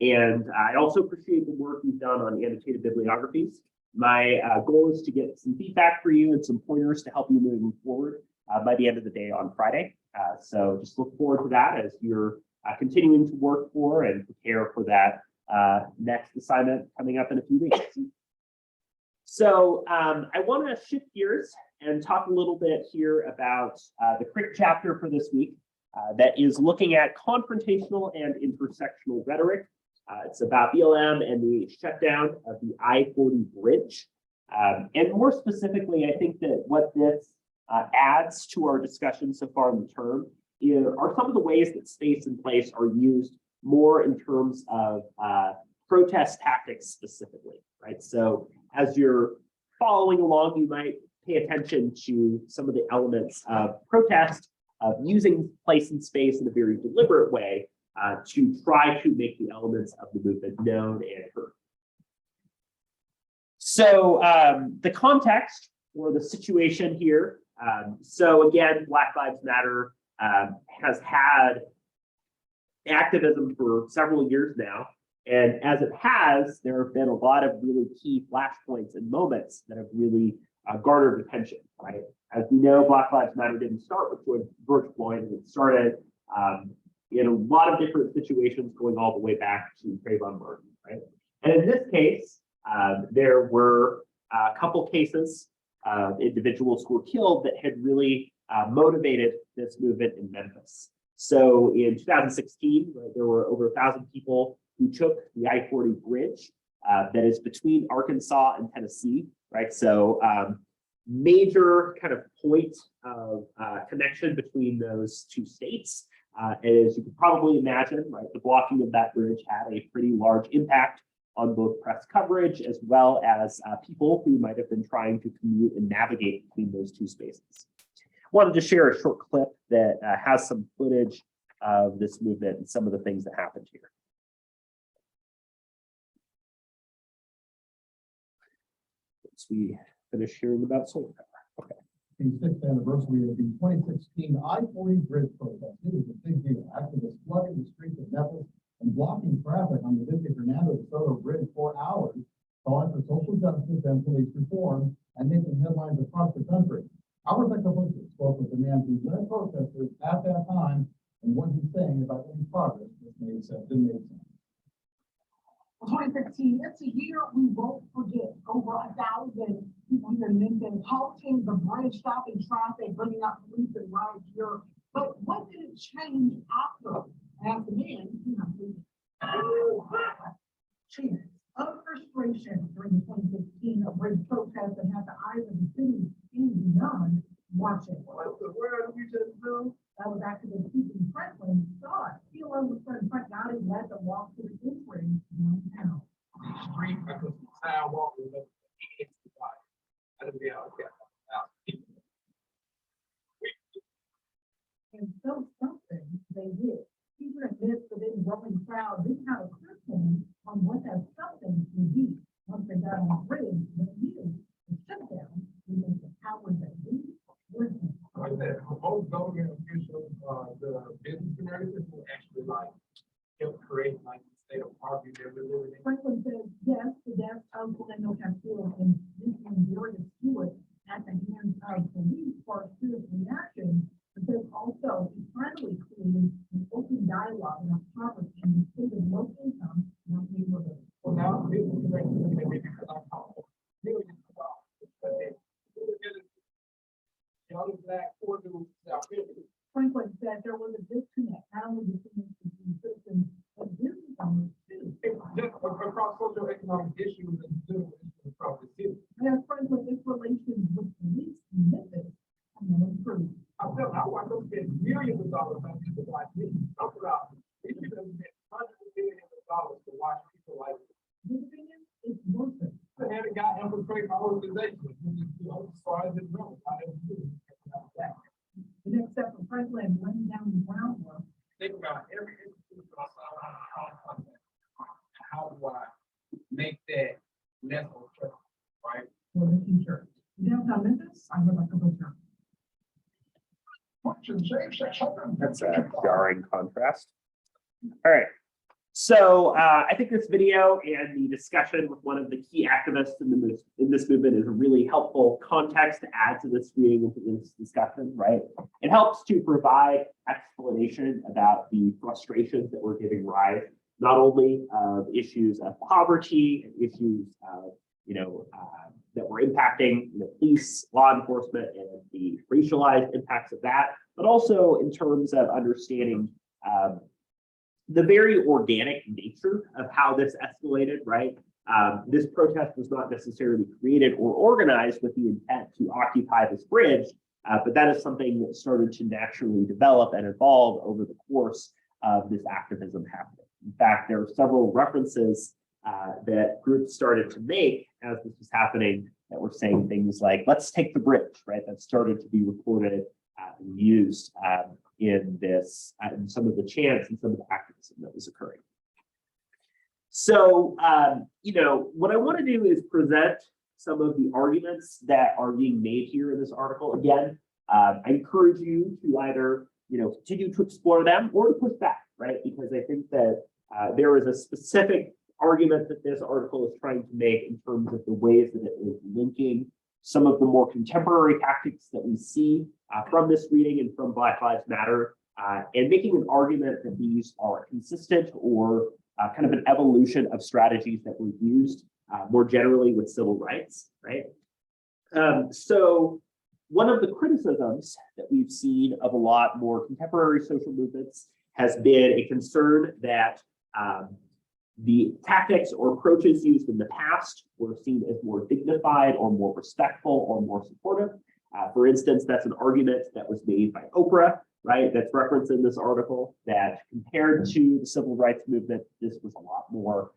And I also appreciate the work you've done on annotated bibliographies. My goal is to get some feedback for you and some pointers to help you moving forward by the end of the day on Friday. So just look forward to that as you're continuing to work for and prepare for that next assignment coming up in a few weeks. So I want to shift gears and talk a little bit here about the CRIC chapter for this week that is looking at confrontational and intersectional rhetoric. It's about BLM and the shutdown of the I-40 bridge. And more specifically, I think that what this adds to our discussion so far in the term are some of the ways that space and place are used more in terms of protest tactics specifically, right? So as you're following along, you might pay attention to some of the elements of protest, of using place and space in a very deliberate way to try to make the elements of the movement known and heard. So the context or the situation here, so again, Black Lives Matter has had activism for several years now. And as it has, there have been a lot of really key flashpoints and moments that have really garnered attention, right? As we know, Black Lives Matter didn't start with George Floyd. It started in a lot of different situations going all the way back to Trayvon Martin, right? And in this case, there were a couple cases of individuals who were killed that had really motivated this movement in Memphis. So in 2016, right, there were over 1,000 people who took the I-40 bridge that is between Arkansas and Tennessee, right? So major kind of point of connection between those two states. As you could probably imagine, right, the blocking of that bridge had a pretty large impact on both press coverage as well as people who might have been trying to commute and navigate between those two spaces. Wanted to share a short clip that has some footage of this movement and some of the things that happened here. Once we finish hearing about solar power. Okay. The 6th anniversary of the 2016 I-40 bridge protest. It was a big deal. Activists flooding the streets of Memphis and blocking traffic on the Victor Fernando de Soto Bridge for hours, calling for social justice and police reform and making headlines across the country. Rebecca Butcher spoke with the man who led protesters at that time, and what he's saying about any progress that made sense, didn't make sense. 2015, it's a year we won't forget. Over 1,000 people here in Memphis halting the bridge, stopping traffic, bringing out police and riot gear. But what did it change after? As the man, chance of frustration during the 2015 bridge protest that had the eyes of the city and beyond watching. What the world we just do? That was actually Stephen Franklin saw it. He along with Frank Gotti led the walk to the entering downtown. Street, I could see sidewalk, and it's the body. I didn't be out there. And so something they did. Even amidst the then growing crowd, this had a curriculum on what that something would be. Once they got on the bridge, the view, the shutdown, we made the power that we were. Like that, most government officials, the business community who actually like help create like the state of poverty that we're living in. Franklin said, yes, the death of Orlando Castillo and this Darius Stewart at the hands of police for serious reaction, but there's also he finally created an open dialogue and a poverty and the state of low income, not neighborhood. Well, now, business community, because I call millions of dollars, but they young black poor dudes out here. Franklin said there was a disconnect, not only between the citizens, but business owners too. It's just across socioeconomic issues and general issues across the city. And Franklin, its relations with police in Memphis have been improved. I want them to spend millions of dollars on people like me. Talk about, we should have spent hundreds of millions of dollars to watch people like me. His opinion is worth it. I had a guy infiltrate my organization, as far as it goes, I never do. The next step for Franklin, laying down the groundwork. Think about every institution I saw on that. How do I make that less oppressive, right? For the future. Downtown Memphis, I'm Rebecca Butcher. That's a jarring contrast. All right. So I think this video and the discussion with one of the key activists in this movement is a really helpful context to add to this reading, into this discussion, right? It helps to provide explanation about the frustrations that we're giving rise, not only of issues of poverty and issues of, that were impacting police, law enforcement, and the racialized impacts of that, but also in terms of understanding the very organic nature of how this escalated, right? This protest was not necessarily created or organized with the intent to occupy this bridge, but that is something that started to naturally develop and evolve over the course of this activism happening. In fact, there are several references that groups started to make as this was happening that were saying things like, let's take the bridge, right? That started to be reported and used in this, in some of the chants and some of the activism that was occurring. So, what I want to do is present some of the arguments that are being made here in this article. Again, I encourage you to either, continue to explore them or to push back, right? Because I think that there is a specific argument that this article is trying to make in terms of the ways that it is linking some of the more contemporary tactics that we see from this reading and from Black Lives Matter, and making an argument that these are consistent or kind of an evolution of strategies that were used more generally with civil rights, right? So one of the criticisms that we've seen of a lot more contemporary social movements has been a concern that the tactics or approaches used in the past were seen as more dignified or more respectful or more supportive. For instance, that's an argument that was made by Oprah, right? That's referenced in this article, that compared to the civil rights movement, this was a lot more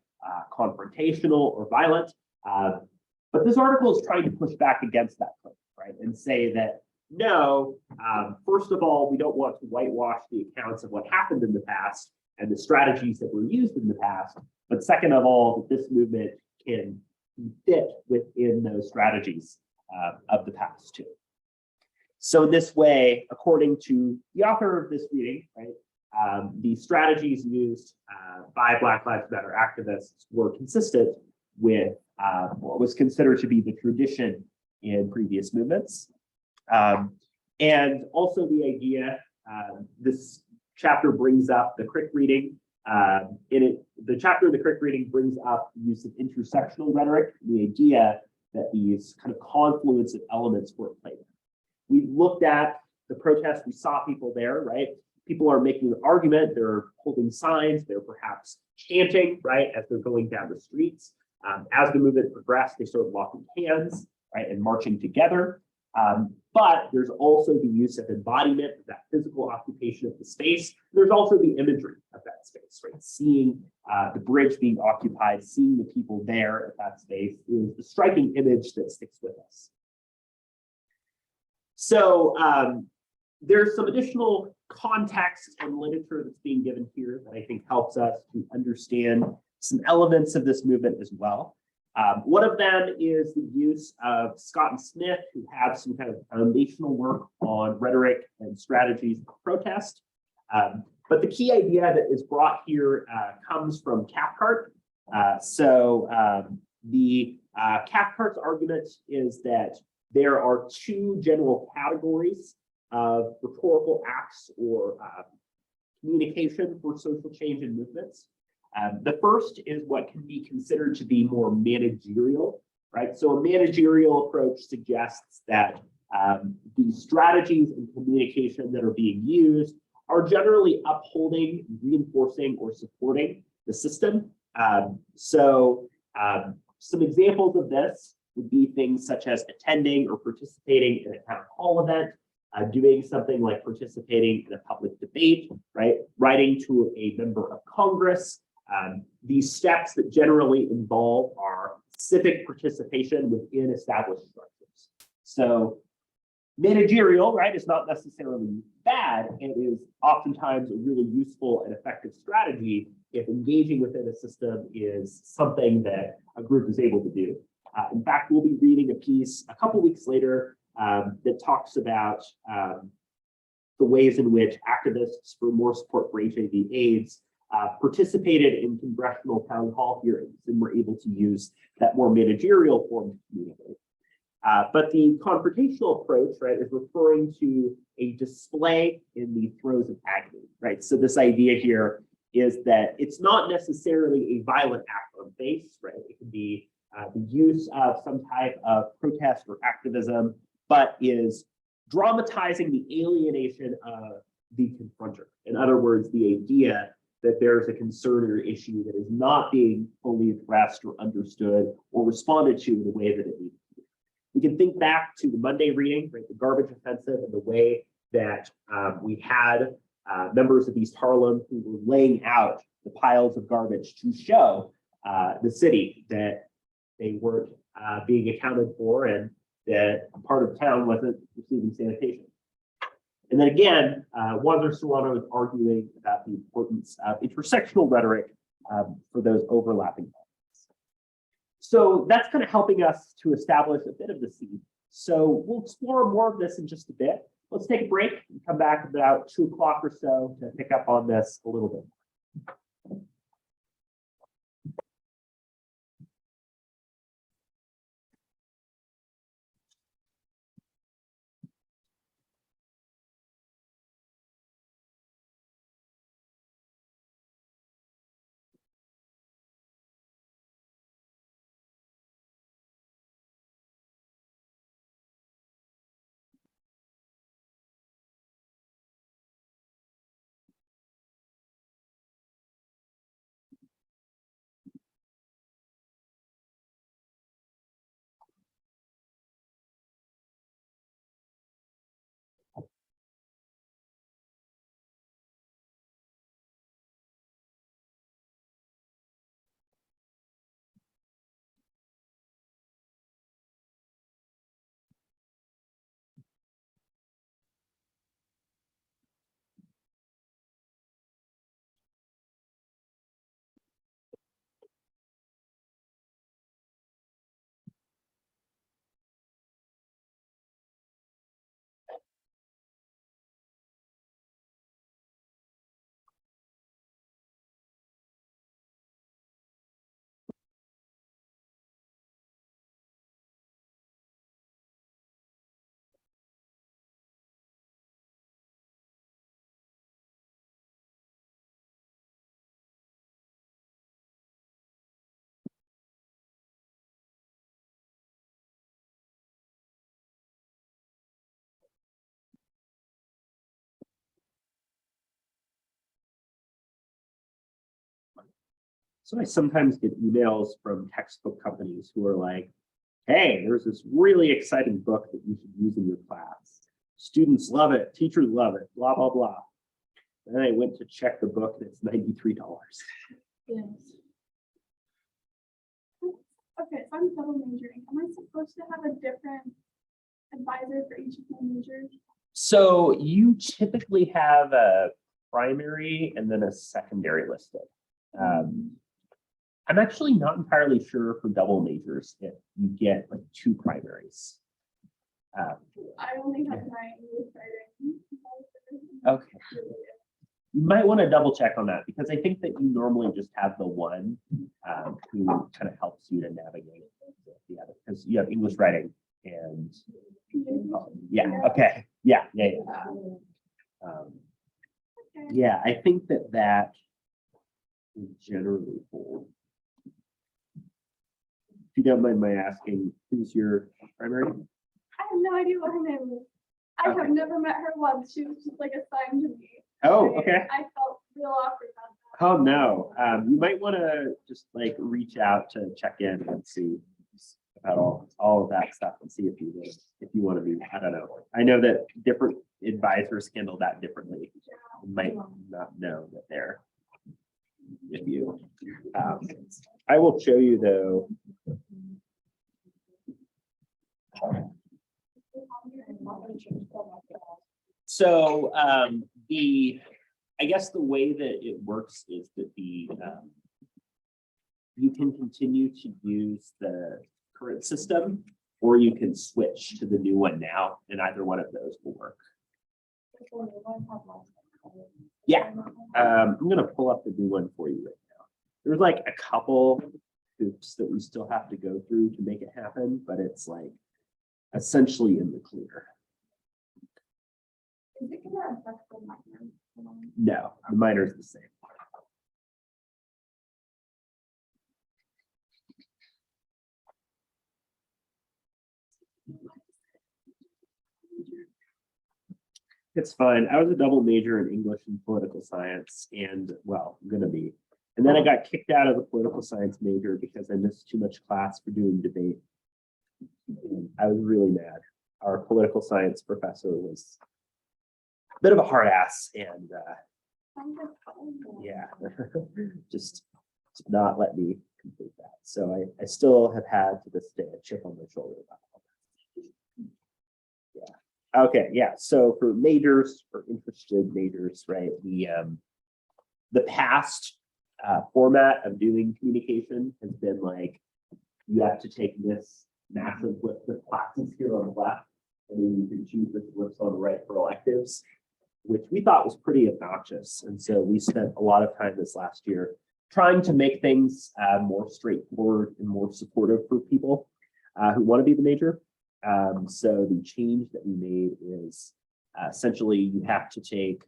confrontational or violent. But this article is trying to push back against that claim, right? And say that, no, first of all, we don't want to whitewash the accounts of what happened in the past and the strategies that were used in the past. But second of all, that this movement can fit within those strategies of the past too. So this way, according to the author of this reading, right, the strategies used by Black Lives Matter activists were consistent with what was considered to be the tradition in previous movements. And also the idea, this chapter brings up the Crick reading. The chapter of the Crick reading brings up the use of intersectional rhetoric, the idea that these kind of confluence of elements were at play. We looked at the protest, we saw people there, right? People are making an argument, they're holding signs, they're perhaps chanting, right, as they're going down the streets. As the movement progressed, they started locking hands, right, and marching together. But there's also the use of embodiment, that physical occupation of the space. There's also the imagery of that space, right? Seeing the bridge being occupied, seeing the people there at that space is a striking image that sticks with us. So there's some additional context and literature that's being given here that I think helps us to understand some elements of this movement as well. One of them is the use of Scott and Smith, who have some kind of foundational work on rhetoric and strategies of protest. But the key idea that is brought here comes from Cathcart. The Cathcart's argument is that there are two general categories of rhetorical acts or communication for social change and movements. The first is what can be considered to be more managerial, right? So a managerial approach suggests that the strategies and communication that are being used are generally upholding, reinforcing, or supporting the system. Some examples of this would be things such as attending or participating in a town hall event, doing something like participating in a public debate, right? Writing to a member of Congress. These steps that generally involve our civic participation within established structures. So managerial, right, is not necessarily bad. It is oftentimes a really useful and effective strategy if engaging within a system is something that a group is able to do. In fact, we'll be reading a piece a couple weeks later that talks about the ways in which activists for more support for HIV/AIDS participated in congressional town hall hearings and were able to use that more managerial form to communicate. But the confrontational approach, right, is referring to a display in the throes of agony, right? So this idea here is that it's not necessarily a violent act on face, right? It can be the use of some type of protest or activism, but is dramatizing the alienation of the confronter. In other words, the idea that there's a concern or issue that is not being fully addressed or understood or responded to in the way that it needs to be. We can think back to the Monday reading, right, the garbage offensive, and the way that we had members of East Harlem who were laying out the piles of garbage to show the city that they weren't being accounted for and that part of town wasn't receiving sanitation. And then again, Wander Serrano is arguing about the importance of intersectional rhetoric for those overlapping elements. So that's kind of helping us to establish a bit of the seed. So we'll explore more of this in just a bit. Let's take a break and come back about 2 o'clock or so to pick up on this a little bit. So I sometimes get emails from textbook companies who are like, hey, there's this really exciting book that you should use in your class. Students love it, teachers love it, blah, blah, blah. Then I went to check the book and it's $93. Yes. Okay, so I'm double majoring. Am I supposed to have a different advisor for each of my majors? So you typically have a primary and then a secondary listed. I'm actually not entirely sure for double majors if you get like 2 primaries. I only have my English writing. Okay. You might want to double check on that because I think that you normally just have the one who kind of helps you to navigate the other because you have English writing and yeah, okay, yeah. Yeah, I think that is generally full. If you don't mind my asking, who's your primary? I have no idea what her name is. I have Okay. never met her once. She was just like assigned to me. Oh, okay. I felt real awkward about that. Oh, no. You might want to just like reach out to check in and see about all of that stuff and see if you want to be, I don't know. I know that different advisors handle that differently. You might not know that they're with you. I will show you though. So I guess the way that it works is that you can continue to use the current system, or you can switch to the new one now, and either one of those will work. Yeah, I'm gonna pull up the new one for you right now. There's like a couple hoops that we still have to go through to make it happen, but it's like essentially in the clear. Is it gonna affect the minor? No, the minor's the same. It's fine. I was a double major in English and political science, and well, I'm gonna be. And then I got kicked out of the political science major because I missed too much class for doing debate. And I was really mad. Our political science professor was a bit of a hard ass, and yeah, just did not let me complete that. So I still have had to this day a chip on my shoulder about all that. Yeah. Okay. Yeah. So for majors, for interested majors, right? The past format of doing communication has been like you have to take this massive list of classes here on the left, and then you can choose the lists on the right for electives, which we thought was pretty obnoxious. And so we spent a lot of time this last year trying to make things more straightforward and more supportive for people who want to be the major. So the change that we made is essentially you have to take,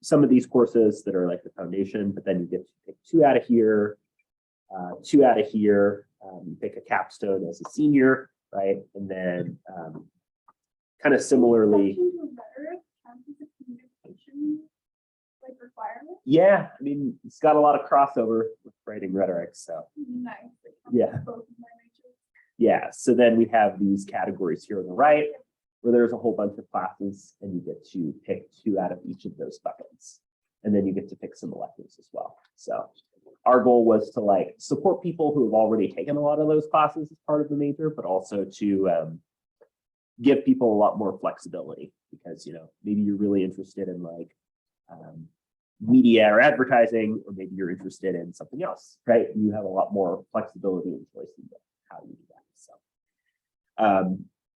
some of these courses that are like the foundation, but then you get to pick 2 out of here, 2 out of here. You pick a capstone as a senior, right? And then kind of similarly. Requirement? Yeah, I mean, it's got a lot of crossover with writing rhetoric, so Nice. Yeah. Both of my majors. yeah. So then we have these categories here on the right, where there's a whole bunch of classes, and you get to pick 2 out of each of those buckets, and then you get to pick some electives as well. So our goal was to like support people who have already taken a lot of those classes as part of the major, but also to give people a lot more flexibility because maybe you're really interested in like media or advertising, or maybe you're interested in something else, right? You have a lot more flexibility and choice in how you do that. So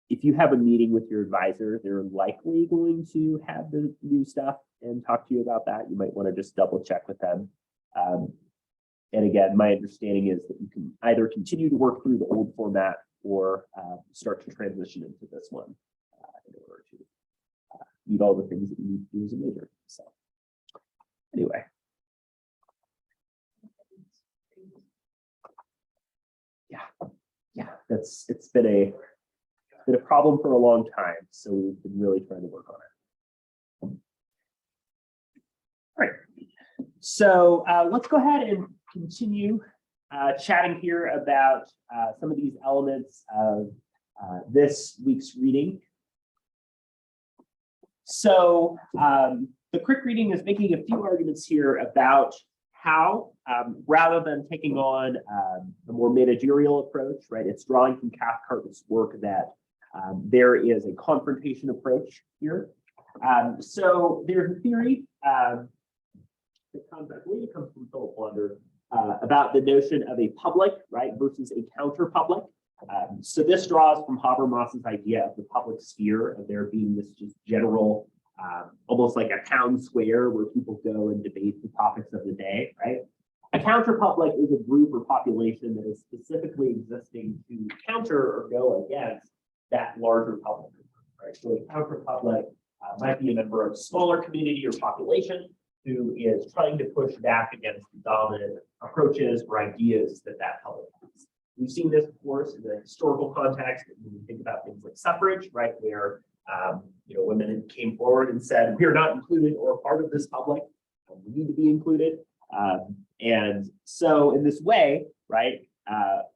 if you have a meeting with your advisor, they're likely going to have the new stuff and talk to you about that. You might want to just double check with them. And again, my understanding is that you can either continue to work through the old format or start to transition into this one in order to meet all the things that you need to do as a major. So anyway. Yeah, it's been a problem for a long time. So we've been really trying to work on it. All right. So let's go ahead and continue chatting here about some of these elements of this week's reading. So the quick reading is making a few arguments here about how, rather than taking on a more managerial approach, right, it's drawing from Cathcart's work that there is a confrontation approach here. So there's a theory that comes, I believe it comes from Philip Blunder, about the notion of a public, right, versus a counter-public. So this draws from Habermas's idea of the public sphere, of there being this just general, almost like a town square where people go and debate the topics of the day, right? A counter-public is a group or population that is specifically existing to counter or go against that larger public, right? So a counter-public might be a member of a smaller community or population who is trying to push back against the dominant approaches or ideas that that public has. We've seen this, of course, in the historical context when we think about things like suffrage, right, where women came forward and said, we are not included or part of this public, we need to be included. And so in this way, right,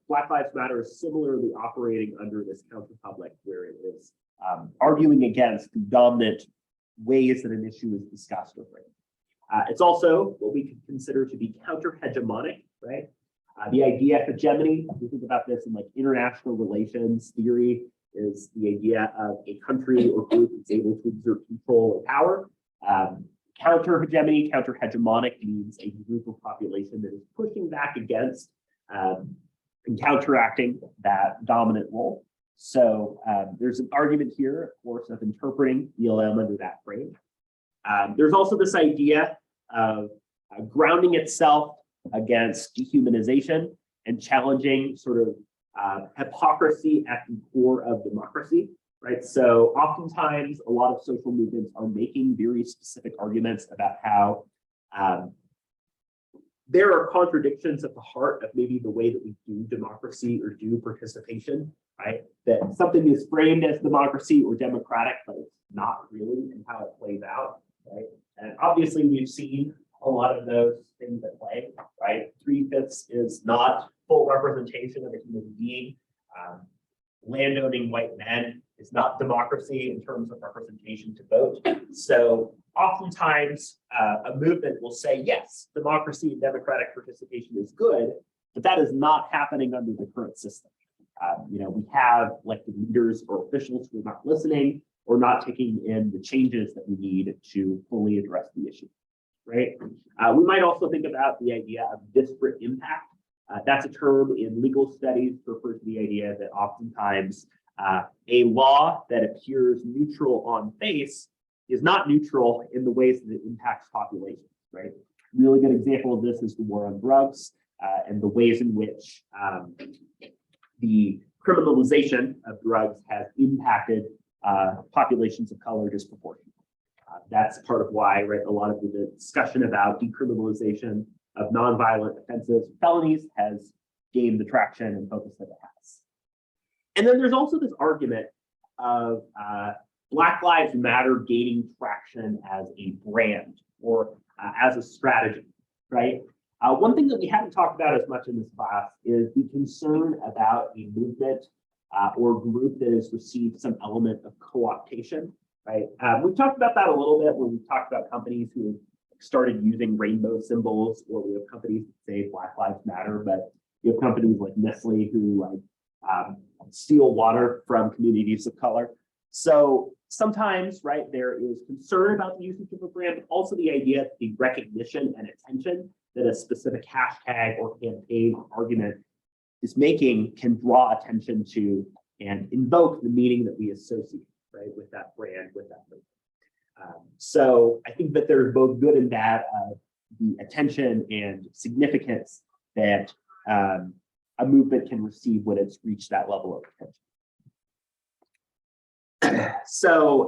Black Lives Matter is similarly operating under this counter-public where it is arguing against the dominant ways that an issue is discussed or framed. It's also what we could consider to be counter-hegemonic, right? The idea of hegemony, we think about this in like international relations theory, is the idea of a country or group that's able to exert control or power. Counter-hegemony, counter-hegemonic means a group or population that is pushing back against and counteracting that dominant role. So there's an argument here, of course, of interpreting BLM under that frame. There's also this idea of grounding itself against dehumanization and challenging sort of hypocrisy at the core of democracy, right? So oftentimes a lot of social movements are making very specific arguments about how there are contradictions at the heart of maybe the way that we do democracy or do participation, right? That something is framed as democracy or democratic, but it's not really in how it plays out, right? And obviously we've seen a lot of those things at play, right? 3/5 is not full representation of a human being. Landowning white men is not democracy in terms of representation to vote. So oftentimes a movement will say, yes, democracy and democratic participation is good, but that is not happening under the current system. We have elected leaders or officials who are not listening or not taking in the changes that we need to fully address the issue, right? We might also think about the idea of disparate impact. That's a term in legal studies that refers to the idea that oftentimes a law that appears neutral on face is not neutral in the ways that it impacts populations, right? Really good example of this is the war on drugs and the ways in which the criminalization of drugs has impacted populations of color disproportionately. That's part of why, right, a lot of the discussion about decriminalization of nonviolent offenses, felonies, has gained the traction and focus that it has. And then there's also this argument of Black Lives Matter gaining traction as a brand or as a strategy, right? One thing that we haven't talked about as much in this class is the concern about a movement or group that has received some element of co-optation, right? We've talked about that a little bit when we talked about companies who have started using rainbow symbols, or we have companies that say Black Lives Matter, but you have companies like Nestle who steal water from communities of color. So sometimes, right, there is concern about the usage of a brand, but also the idea that the recognition and attention that a specific hashtag or campaign or argument is making can draw attention to and invoke the meaning that we associate, right, with that brand, with that movement. So I think that there's both good and bad of the attention and significance that a movement can receive when it's reached that level of attention. So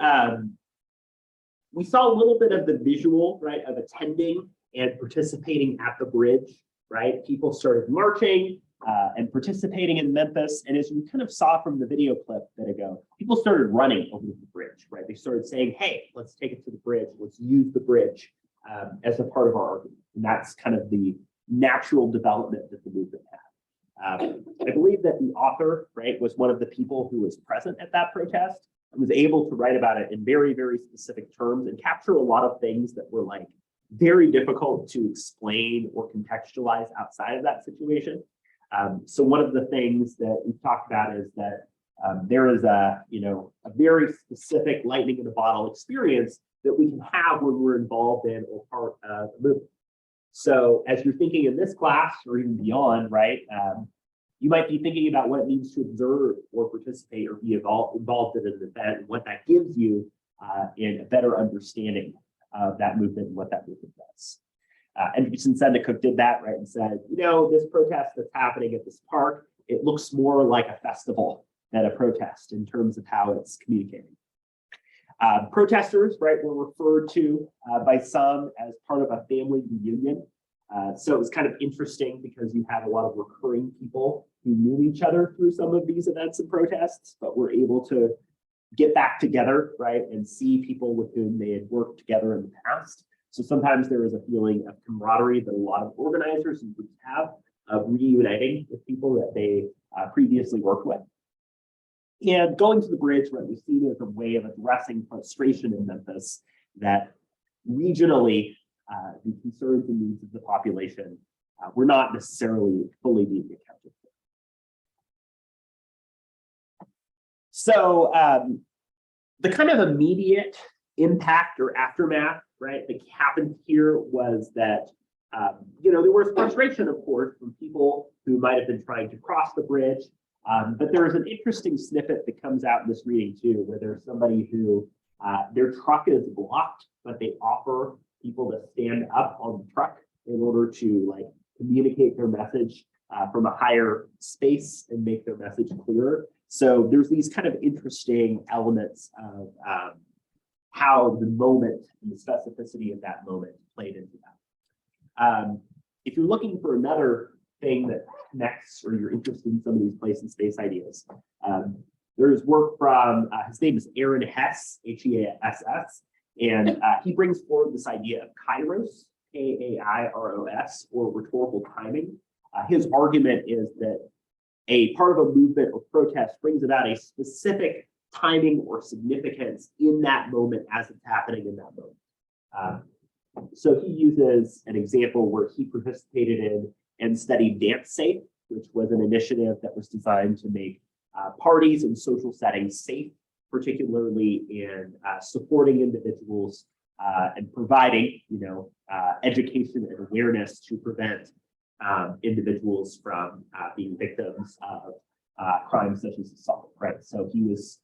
we saw a little bit of the visual, right, of attending and participating at the bridge, right? People started marching and participating in Memphis. And as we kind of saw from the video clip that ago, people started running over the bridge, right? They started saying, hey, let's take it to the bridge. Let's use the bridge as a part of our argument. And that's kind of the natural development that the movement had. I believe that the author, right, was one of the people who was present at that protest and was able to write about it in very, very specific terms and capture a lot of things that were like very difficult to explain or contextualize outside of that situation. So one of the things that we've talked about is that there is a very specific lightning in a bottle experience that we can have when we're involved in or part of the movement. So as you're thinking in this class or even beyond, right, you might be thinking about what it means to observe or participate or be involved in an event and what that gives you in a better understanding of that movement and what that movement does. Anderson Sendikuk did that, right, and said, this protest that's happening at this park, it looks more like a festival than a protest in terms of how it's communicating. Protesters, right, were referred to by some as part of a family reunion. So it was kind of interesting because you had a lot of recurring people who knew each other through some of these events and protests, but were able to get back together, right, and see people with whom they had worked together in the past. So sometimes there is a feeling of camaraderie that a lot of organizers and groups have of reuniting with people that they previously worked with. And going to the bridge, right, we see it as a way of addressing frustration in Memphis that regionally the concerns and needs of the population were not necessarily fully being accounted for. So the kind of immediate impact or aftermath, right, that happened here was that, there was frustration, of course, from people who might have been trying to cross the bridge. But there is an interesting snippet that comes out in this reading too, where there's somebody who their truck is blocked, but they offer people to stand up on the truck in order to communicate their message from a higher space and make their message clearer. So there's these kind of interesting elements of how the moment and the specificity of that moment played into that. If you're looking for another thing that connects or you're interested in some of these place and space ideas, there's work from, his name is Aaron Hess, H-E-A-S-S, and he brings forward this idea of kairos, K-A-I-R-O-S, or rhetorical timing. His argument is that a part of a movement or protest brings about a specific timing or significance in that moment as it's happening in that moment. So he uses an example where he participated in and studied DanceSafe, which was an initiative that was designed to make parties and social settings safe, particularly in supporting individuals and providing, education and awareness to prevent individuals from being victims of crimes such as assault, right? So he was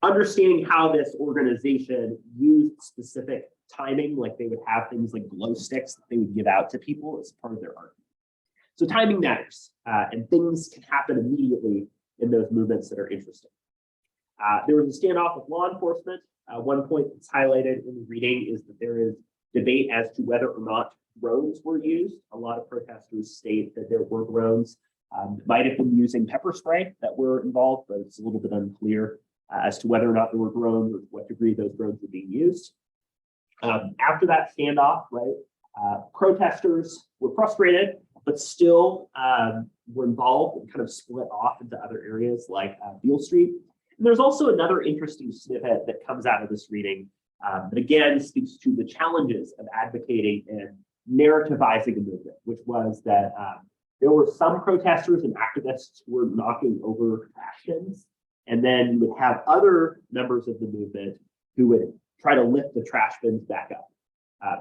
understanding how this organization used specific timing, like they would have things like glow sticks that they would give out to people as part of their art. So timing matters, and things can happen immediately in those movements that are interesting. There was a standoff with law enforcement. One point that's highlighted in the reading is that there is debate as to whether or not drones were used. A lot of protesters state that there were drones. Might have been using pepper spray that were involved, but it's a little bit unclear as to whether or not there were drones or to what degree those drones were being used. After that standoff, right, protesters were frustrated, but still were involved and kind of split off into other areas like Beale Street. And there's also another interesting snippet that comes out of this reading that again speaks to the challenges of advocating and narrativizing a movement, which was that there were some protesters and activists who were knocking over trash cans, and then you would have other members of the movement who would try to lift the trash bins back up.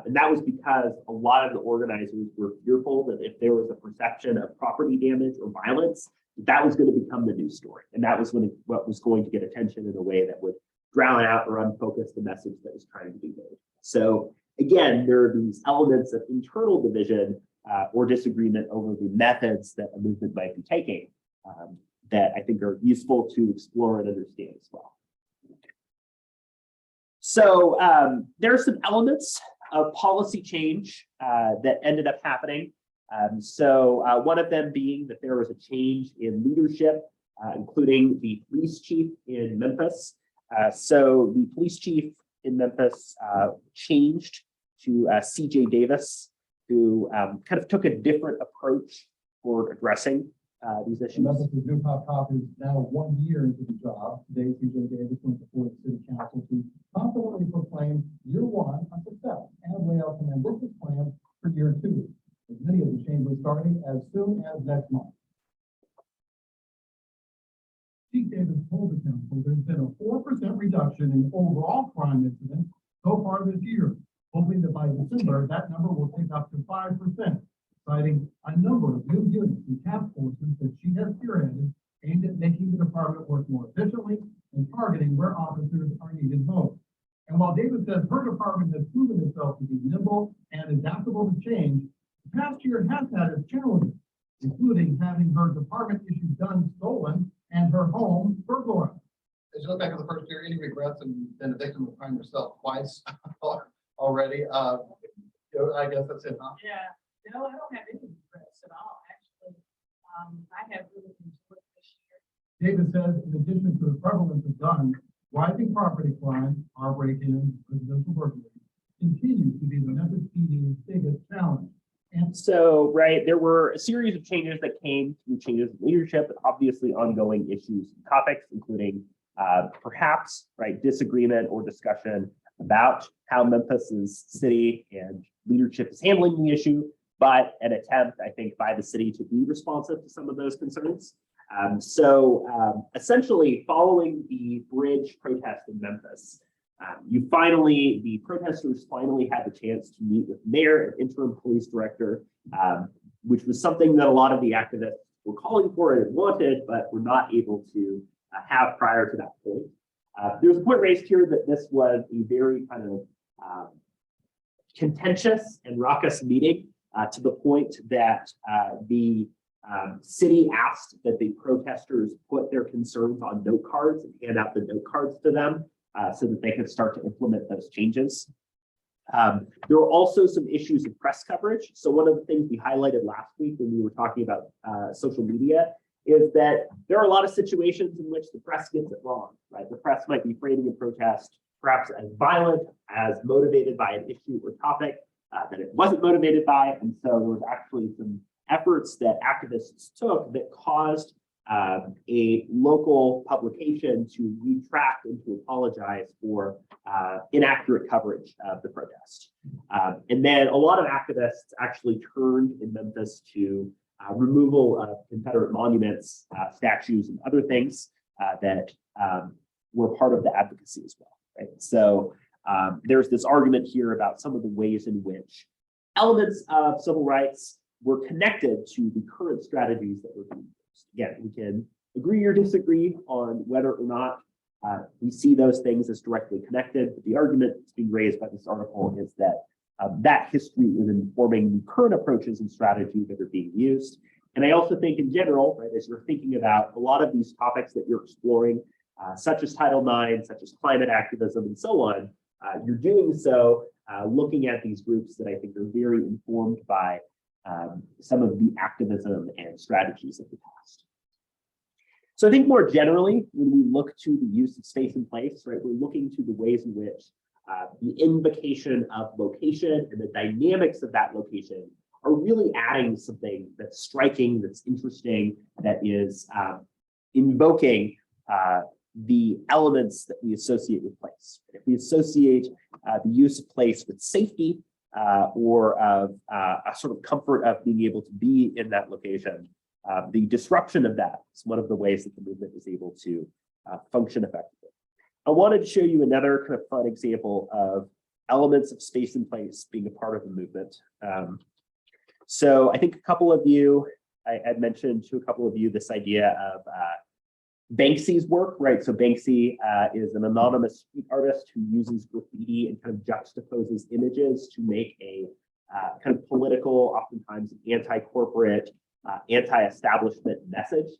And that was because a lot of the organizers were fearful that if there was a perception of property damage or violence, that was going to become the news story. And that was what was going to get attention in a way that would drown out or unfocus the message that was trying to be made. So again, there are these elements of internal division or disagreement over the methods that a movement might be taking that I think are useful to explore and understand as well. So there are some elements of policy change that ended up happening. So one of them being that there was a change in leadership, including the police chief in Memphis. So the police chief in Memphis changed to C.J. Davis. who kind of took a different approach for addressing these issues. Memphis' new top cop is now 1 year into the job. Today, CJ Davis went before the city council to confidently proclaim year one a success and lay out an ambitious plan for year two, with many of the changes starting as soon as next month. Chief Davis told the council there's been a 4% reduction in overall crime incidents so far this year, hoping that by December, that number will take up to 5%, citing a number of new units and task forces that she has spearheaded aimed at making the department work more efficiently and targeting where officers are needed most. And while Davis says her department has proven itself to be nimble and adaptable to change, the past year has had its challenges, including having her department issued guns stolen and her home burglarized. As you look back at the first year, any regrets and been a victim of crime yourself twice already? I guess that's it, huh? Yeah, no, I don't have any regrets at all, actually. I have really enjoyed this year. Davis says, in addition to the prevalence of guns, rising property crime, car break-ins, residential burglary, continues to be the Memphis PD's biggest challenge. And so, right, there were a series of changes that came through changes in leadership, and obviously ongoing issues and topics, including perhaps, right, disagreement or discussion about how Memphis's city and leadership is handling the issue, but an attempt, I think, by the city to be responsive to some of those concerns. Essentially, following the bridge protest in Memphis, the protesters finally had the chance to meet with mayor and interim police director, which was something that a lot of the activists were calling for and wanted, but were not able to have prior to that point. There's a point raised here that this was a very kind of contentious and raucous meeting to the point that the city asked that the protesters put their concerns on note cards and hand out the note cards to them so that they could start to implement those changes. There were also some issues of press coverage. So one of the things we highlighted last week when we were talking about social media is that there are a lot of situations in which the press gets it wrong, right? The press might be framing a protest perhaps as violent, as motivated by an issue or topic that it wasn't motivated by. And so there was actually some efforts that activists took that caused a local publication to retract and to apologize for inaccurate coverage of the protest. And then a lot of activists actually turned in Memphis to removal of Confederate monuments, statues, and other things that were part of the advocacy as well, right? So there's this argument here about some of the ways in which elements of civil rights were connected to the current strategies that were being used. Again, we can agree or disagree on whether or not we see those things as directly connected, but the argument that's being raised by this article is that that history is informing the current approaches and strategies that are being used. And I also think in general, right, as you're thinking about a lot of these topics that you're exploring, such as Title IX, such as climate activism, and so on, you're doing so looking at these groups that I think are very informed by some of the activism and strategies of the past. So I think more generally, when we look to the use of space and place, right, we're looking to the ways in which the invocation of location and the dynamics of that location are really adding something that's striking, that's interesting, that is invoking the elements that we associate with place. If we associate the use of place with safety or of a sort of comfort of being able to be in that location, the disruption of that is one of the ways that the movement is able to function effectively. I wanted to show you another kind of fun example of elements of space and place being a part of the movement. So I think a couple of you, I had mentioned to a couple of you this idea of Banksy's work, right? So Banksy is an anonymous street artist who uses graffiti and kind of juxtaposes images to make a kind of political, oftentimes anti-corporate, anti-establishment message.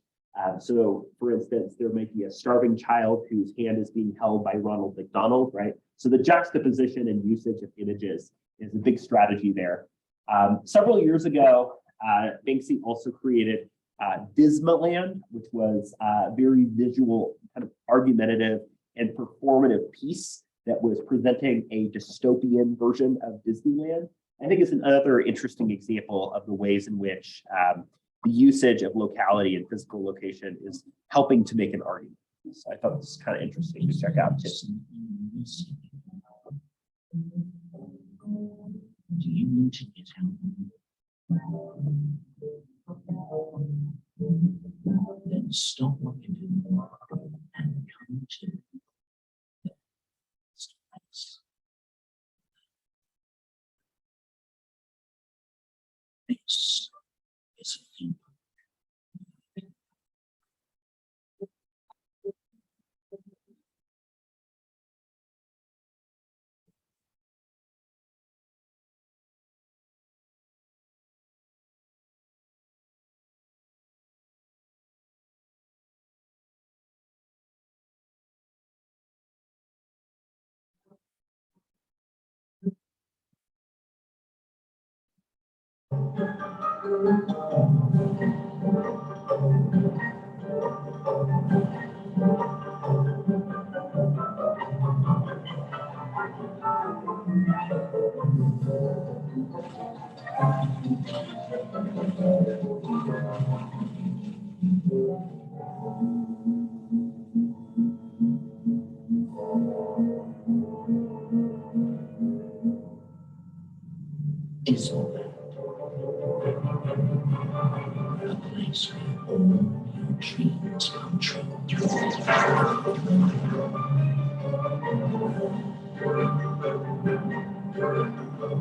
So for instance, there might be a starving child whose hand is being held by Ronald McDonald, right? So the juxtaposition and usage of images is a big strategy there. Several years ago, Banksy also created Dismaland, which was a very visual, kind of argumentative and performative piece that was presenting a dystopian version of Disneyland. I think it's another interesting example of the ways in which the usage of locality and physical location is helping to make an argument. So I thought this was kind of interesting to check out too. Then stop what you're doing and come to this place. This is a theme. Isoland, a place where all your dreams come true.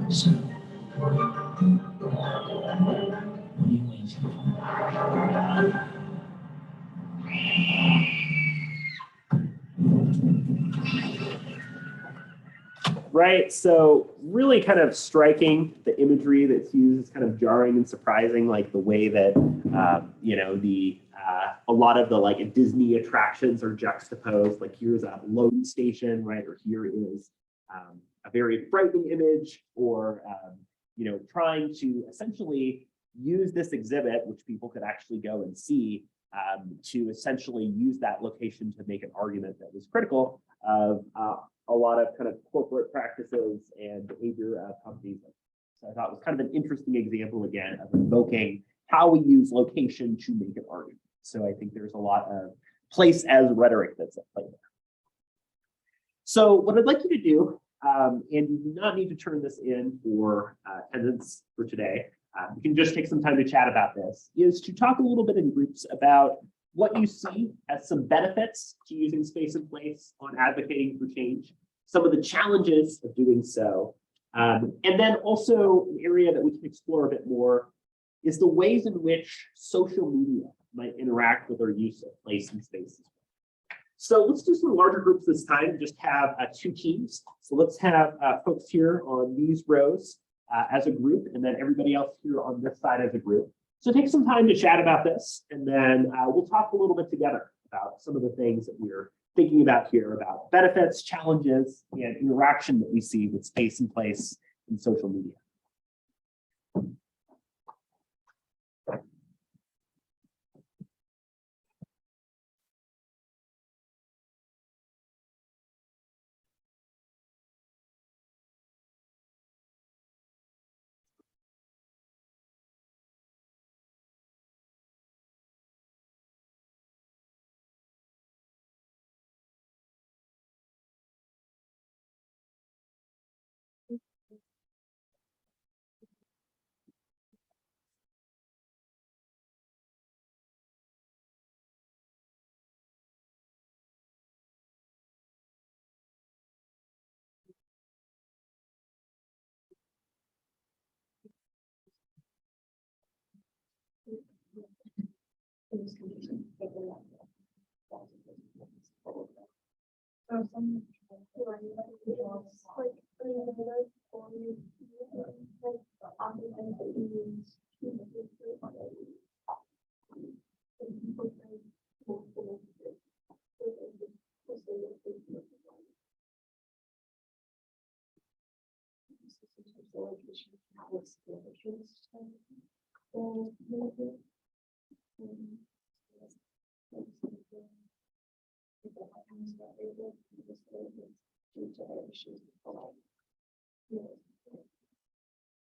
So, what are you waiting for? Right, so really kind of striking the imagery that's used is kind of jarring and surprising, like the way that you know, a lot of the like Disney attractions are juxtaposed. Like here's a load station, right, or here is a very frightening image, or you know, trying to essentially use this exhibit, which people could actually go and see, to essentially use that location to make an argument that was critical of a lot of kind of corporate practices and behavior of companies. So I thought it was kind of an interesting example, again, of invoking how we use location to make an argument. So I think there's a lot of place as rhetoric that's at play there. So what I'd like you to do, and you do not need to turn this in for attendance for today, you can just take some time to chat about this, is to talk a little bit in groups about what you see as some benefits to using space and place on advocating for change, some of the challenges of doing so, and then also an area that we can explore a bit more is the ways in which social media might interact with our use of place and space. So let's do some larger groups this time, just have 2 teams. So let's have folks here on these rows as a group, and then everybody else here on this side as a group. So take some time to chat about this, and then we'll talk a little bit together about some of the things that we're thinking about here, about benefits, challenges, and interaction that we see with space and place in social media.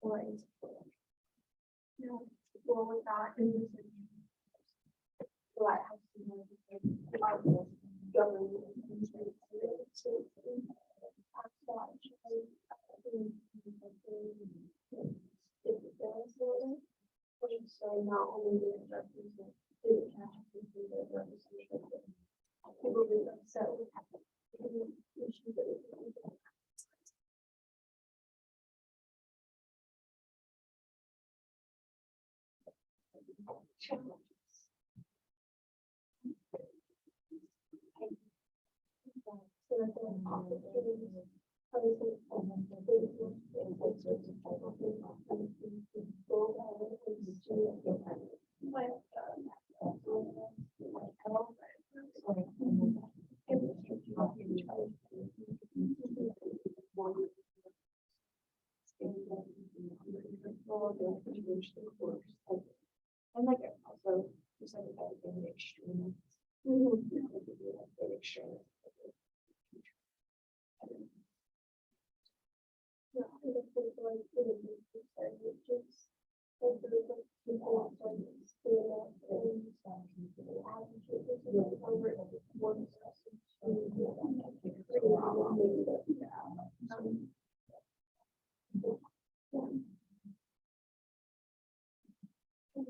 Like, you know, well, with that in the city. Lighthouse, you know, the Bible, government, and so, so not only the instructors, but the casualties, the representation. People be upset with the issue that is. And like also just like everything the extremists. Extremists. Yeah, I think it's like just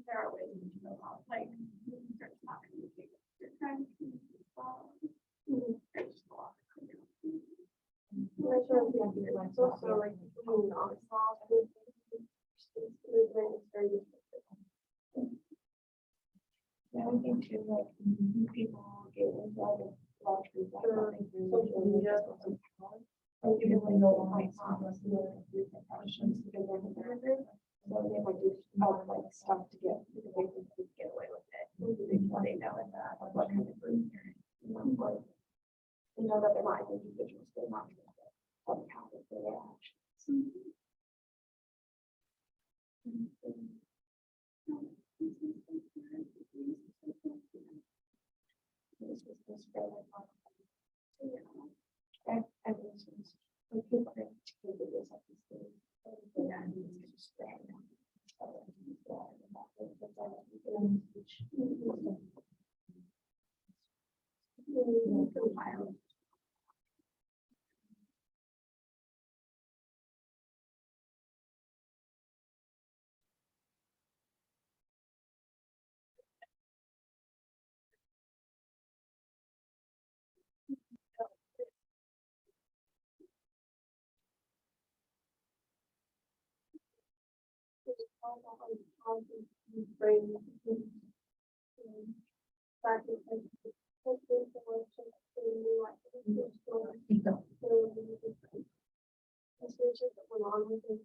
there are ways to go out, like, start talking to people, you're trying to keep there's a lot. It's also like, movement is very different. Yeah, I think too, like, people get into like a large group, social media. Like, you can know like some of the different questions because they're in their group. So they might do like stuff to get, because they think they get away with it. They know it, what kind of group you're in. You know that they're not individuals, they're not accountable for their actions. This was this really fun. And this was a good thing to do this at this stage. Yeah, it's just there.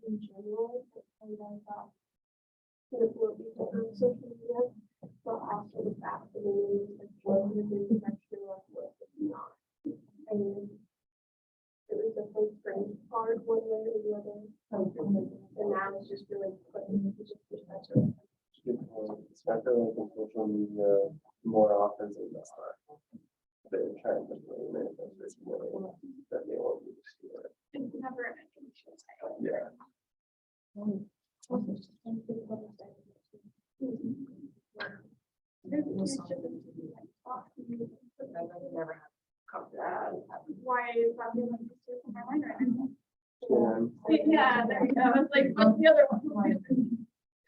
In general, and I thought it would be on social media, but also the fact that it is like one of the actually like what it's not. And it was a whole strange part one way or the other. And now it's just really putting it's just perspective. Especially like in social media, more often than not. They're trying to blame it as this way that they won't be it. It's never ending. Yeah. Why is that being like this in my mind right now? Yeah. Yeah, there you go. It's like, what's the other one?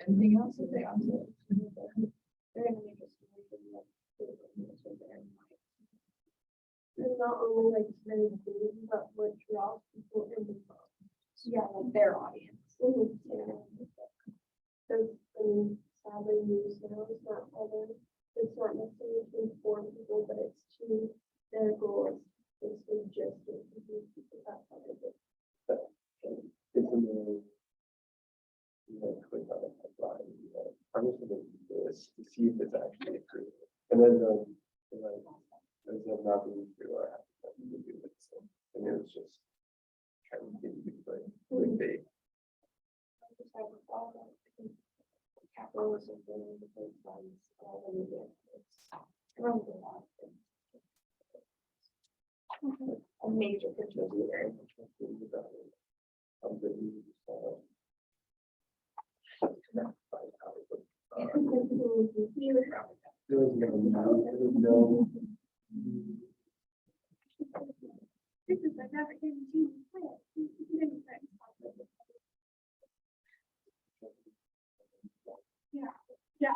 Anything else that they also. And not only like very good, but what draws people in the book. Yeah, like their audience. Because sadly, news now is not other, it's not necessarily to inform people, but it's to their goals. It's just to confuse people. That's how they do. It's a little like click on a headline, I'm just gonna do this to see if it's actually true. And then like there's not being true or having to do it. So and it was just trying to get you like clickbait. Capitalism doing the things all the media. Runs a lot of things. A major contributor. There was no. Yeah.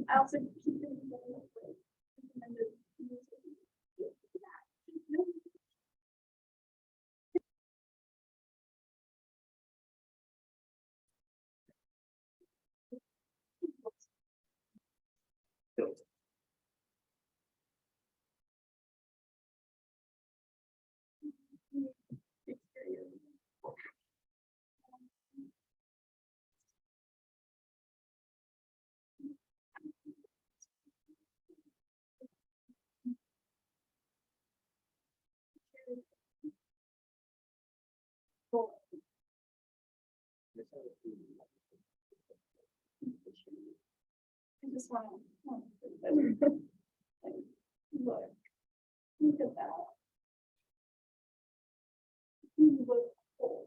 I also keep doing I just want to look. Look at that. You look old.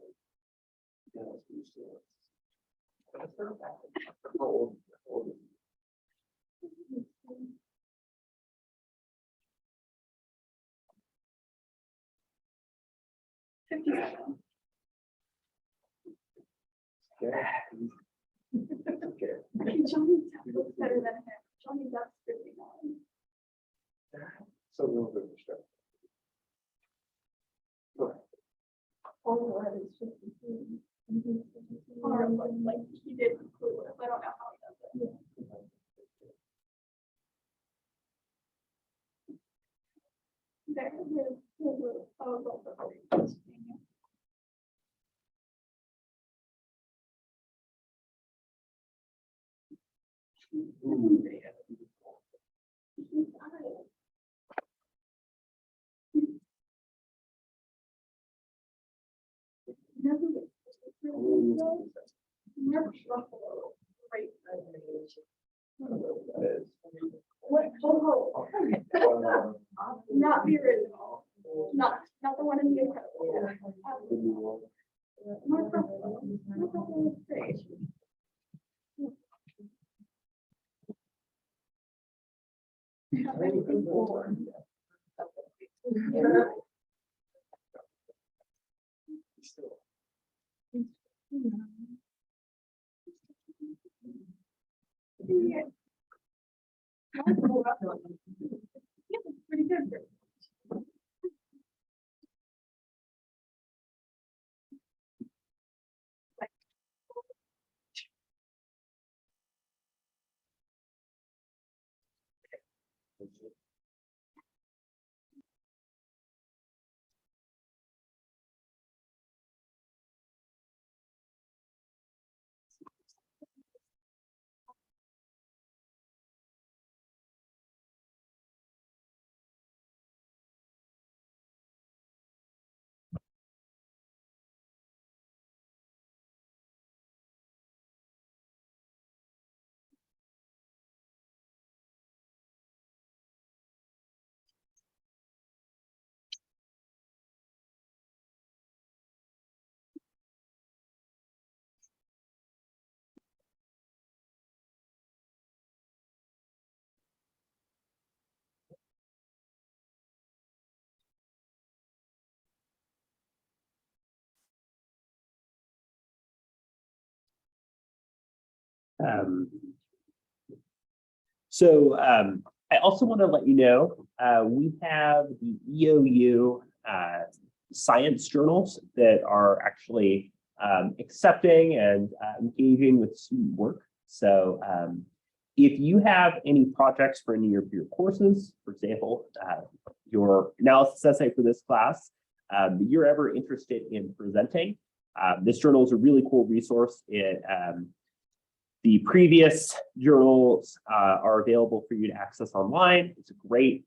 $57. Johnny's looks better than him. Johnny's up 59. So a little bit of distraction. Oh, that is 52. Or like he did clue it. I don't know how he does it. What? Oh, not the original. Not the one in the Incredible. Mark Ruffalo. Mark Ruffalo is great. Yeah. Pretty good. I also want to let you know, we have the EOU science journals that are actually accepting and engaging with student work. So if you have any projects for any of your courses, for example, your analysis essay for this class, that you're ever interested in presenting, this journal is a really cool resource. The previous journals are available for you to access online. It's a great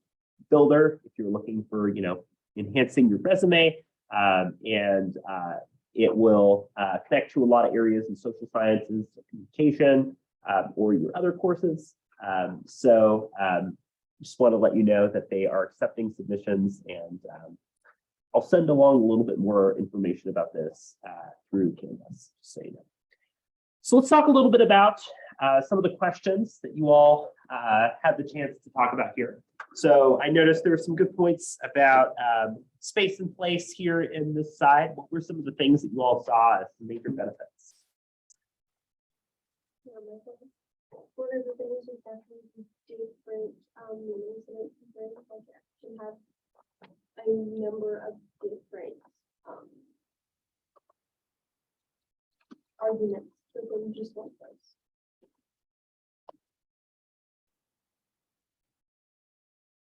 builder if you're looking for, enhancing your resume, and it will connect to a lot of areas in social sciences, communication, or your other courses. Just want to let you know that they are accepting submissions, and I'll send along a little bit more information about this through Canvas, just so you know. So let's talk a little bit about some of the questions that you all had the chance to talk about here. So I noticed there were some good points about space and place here in this side. What were some of the things that you all saw as major benefits? One of the things is definitely different meanings in it. Like it can have a number of different arguments within just one place.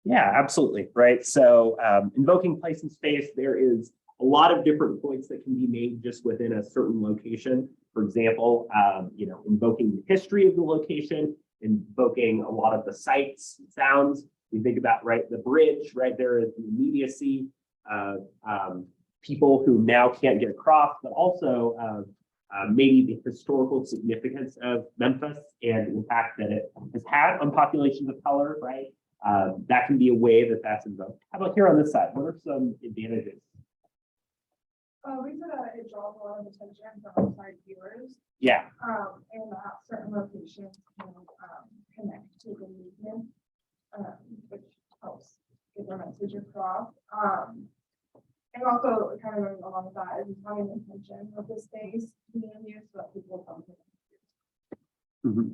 Yeah, absolutely. Right. So invoking place and space, there is a lot of different points that can be made just within a certain location. For example, invoking the history of the location, invoking a lot of the sights, sounds. We think about, right, the bridge, right, there is the immediacy of people who now can't get across, but also maybe the historical significance of Memphis and the impact that it has had on populations of color, right? That can be a way that that's invoked. How about here on this side? What are some advantages? We said that it draws a lot of attention from outside viewers, Yeah. and that certain locations can connect to the movement, which helps get their message across. And also kind of going along with that is having the intention of the space being used so that people come to it. Mm-hmm.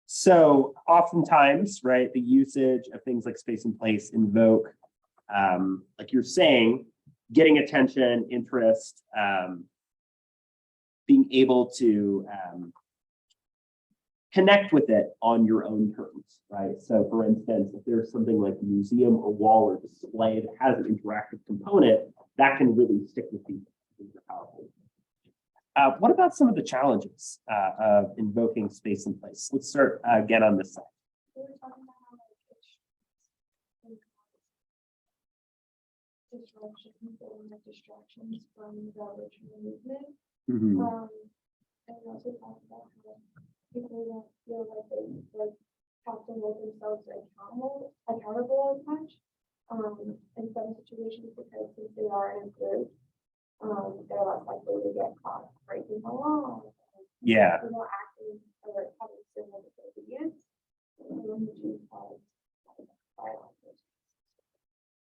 So oftentimes, right, the usage of things like space and place invoke, like you're saying, getting attention, interest, being able to connect with it on your own terms, right? So for instance, if there's something like a museum or wall or display that has an interactive component, that can really stick with people. These are powerful. What about some of the challenges of invoking space and place? Let's start again on this side. We were talking about how like distractions from the original movement. Mm-hmm. And we also talked about how people don't feel like they like have to hold themselves accountable as much in some situations because since they are in a group, they're less likely to get caught breaking the law. Yeah. You know, acting or having civil disobedience.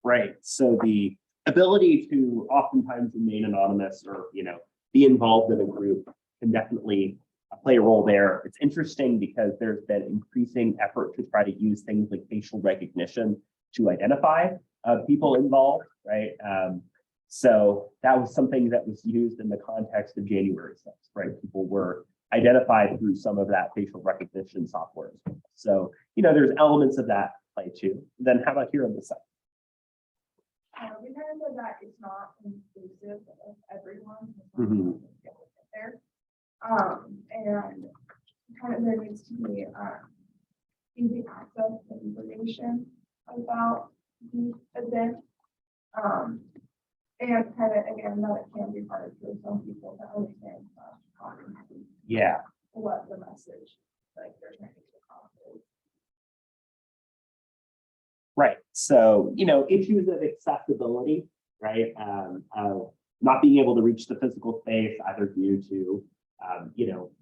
Right. So the ability to oftentimes remain anonymous or, be involved in a group can definitely play a role there. It's interesting because there's been increasing effort to try to use things like facial recognition to identify people involved, right? So that was something that was used in the context of January 6th, right? People were identified through some of that facial recognition software. So, there's elements of that play too. Then how about here on this side? We kind of said that it's not inclusive of everyone. Mhm. There. And kind of there needs to be easy access to information about the event. And kind of, again, that it can be hard for some people to understand Yeah. what the message, like they're trying to get across is. Right. So, issues of accessibility, right? Not being able to reach the physical space, either due to,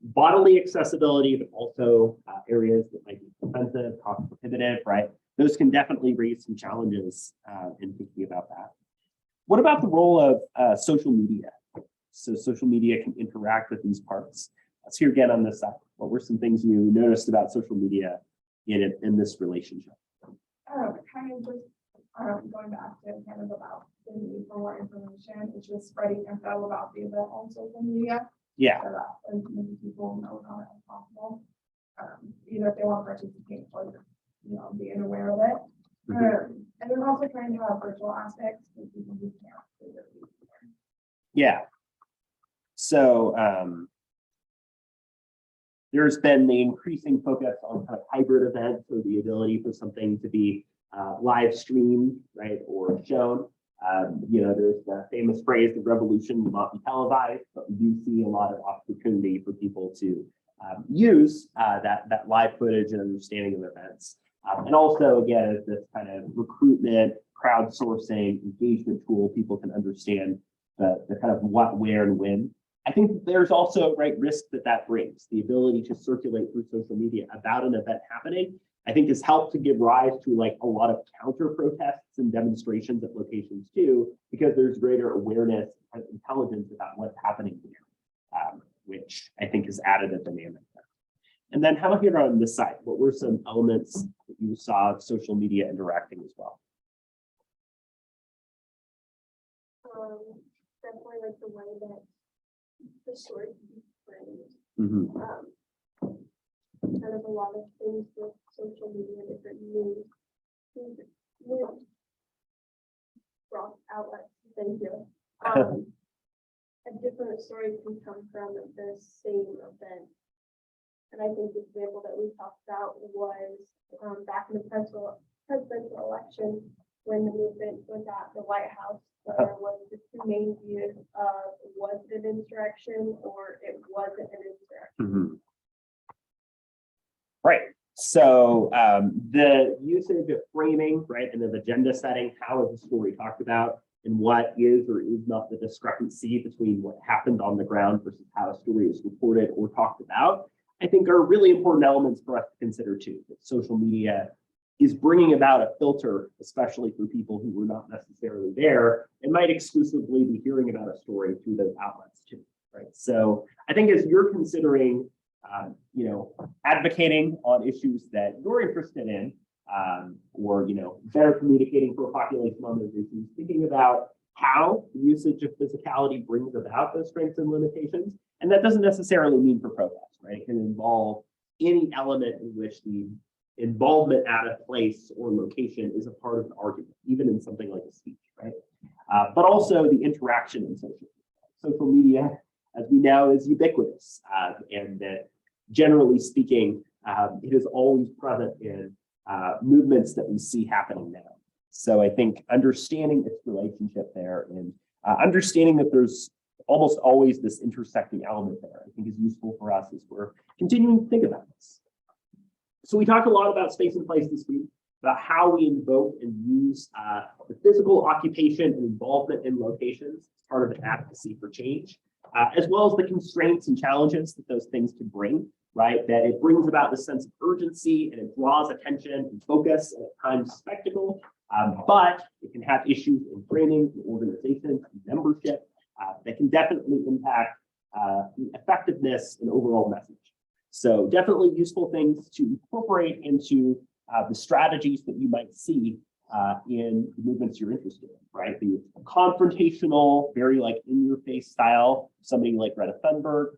bodily accessibility, but also areas that might be expensive, cost prohibitive, right? Those can definitely raise some challenges in thinking about that. What about the role of social media? So social media can interact with these parts. Let's hear again on this side. What were some things you noticed about social media in this relationship? Kind of just going back to kind of about the need for more information, it's just spreading info about the event on social media. Yeah. So that as many people know about it as possible. Either if they want to participate or, being aware of it. And then also trying to have virtual aspects for people who can't. Yeah. So there's been the increasing focus on kind of hybrid events, or the ability for something to be live streamed, right, or shown. There's the famous phrase, the revolution will not be televised, but we do see a lot of opportunity for people to use that live footage and understanding of events. And also, again, as this kind of recruitment, crowdsourcing, engagement tool, people can understand the kind of what, where, and when. I think there's also risk that brings. The ability to circulate through social media about an event happening, I think has helped to give rise to like a lot of counter protests and demonstrations at locations too, because there's greater awareness and intelligence about what's happening here, which I think has added a dynamic there. And then how about here on this side? What were some elements that you saw of social media interacting as well? Definitely like the way that the story can be framed. Mm-hmm. Kind of a lot of things with social media, different news broad outlets, thank you. A different story can come from the same event. And I think the example that we talked about was back in the presidential election, when the movement was at the White House, there was the two main views of was it an insurrection or it wasn't an insurrection. Mm-hmm. Right. So the usage of framing, and of agenda setting, how is the story talked about, and what is or is not the discrepancy between what happened on the ground versus how a story is reported or talked about, I think are really important elements for us to consider too. That social media is bringing about a filter, especially for people who were not necessarily there and might exclusively be hearing about a story through those outlets too, So I think as you're considering, advocating on issues that you're interested in, or, better communicating for a population on those issues, thinking about how the usage of physicality brings about those strengths and limitations. And that doesn't necessarily mean for protest, It can involve any element in which the involvement at a place or location is a part of the argument, even in something like a speech, but also the interaction in social media, as we know, is ubiquitous, and that generally speaking, it is always present in movements that we see happening now. So I think understanding its relationship there and understanding that there's almost always this intersecting element there, I think is useful for us as we're continuing to think about this. So we talked a lot about space and place this week, about how we invoke and use the physical occupation and involvement in locations as part of an advocacy for change, as well as the constraints and challenges that those things can bring, That it brings about this sense of urgency and it draws attention and focus and at times spectacle, but it can have issues in framing, in organization, and membership that can definitely impact the effectiveness and overall message. So definitely useful things to incorporate into the strategies that you might see in the movements you're interested in, The confrontational, very in your face style, somebody like Greta Thunberg,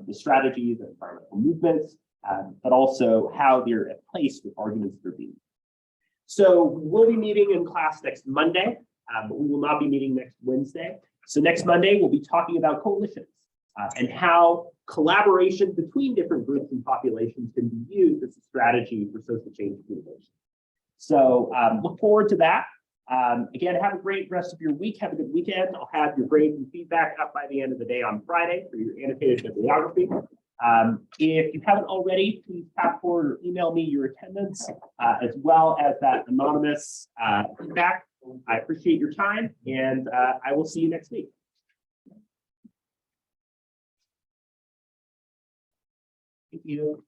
the strategies of environmental movements, but also how they're at place with arguments that are being. So we will be meeting in class next Monday, but we will not be meeting next Wednesday. So next Monday, we'll be talking about coalitions and how collaboration between different groups and populations can be used as a strategy for social change communication. So look forward to that. Again, have a great rest of your week. Have a good weekend. I'll have your grades and feedback up by the end of the day on Friday for your annotated bibliography. If you haven't already, please tap forward or email me your attendance, as well as that anonymous feedback. I appreciate your time, and I will see you next week. Thank you.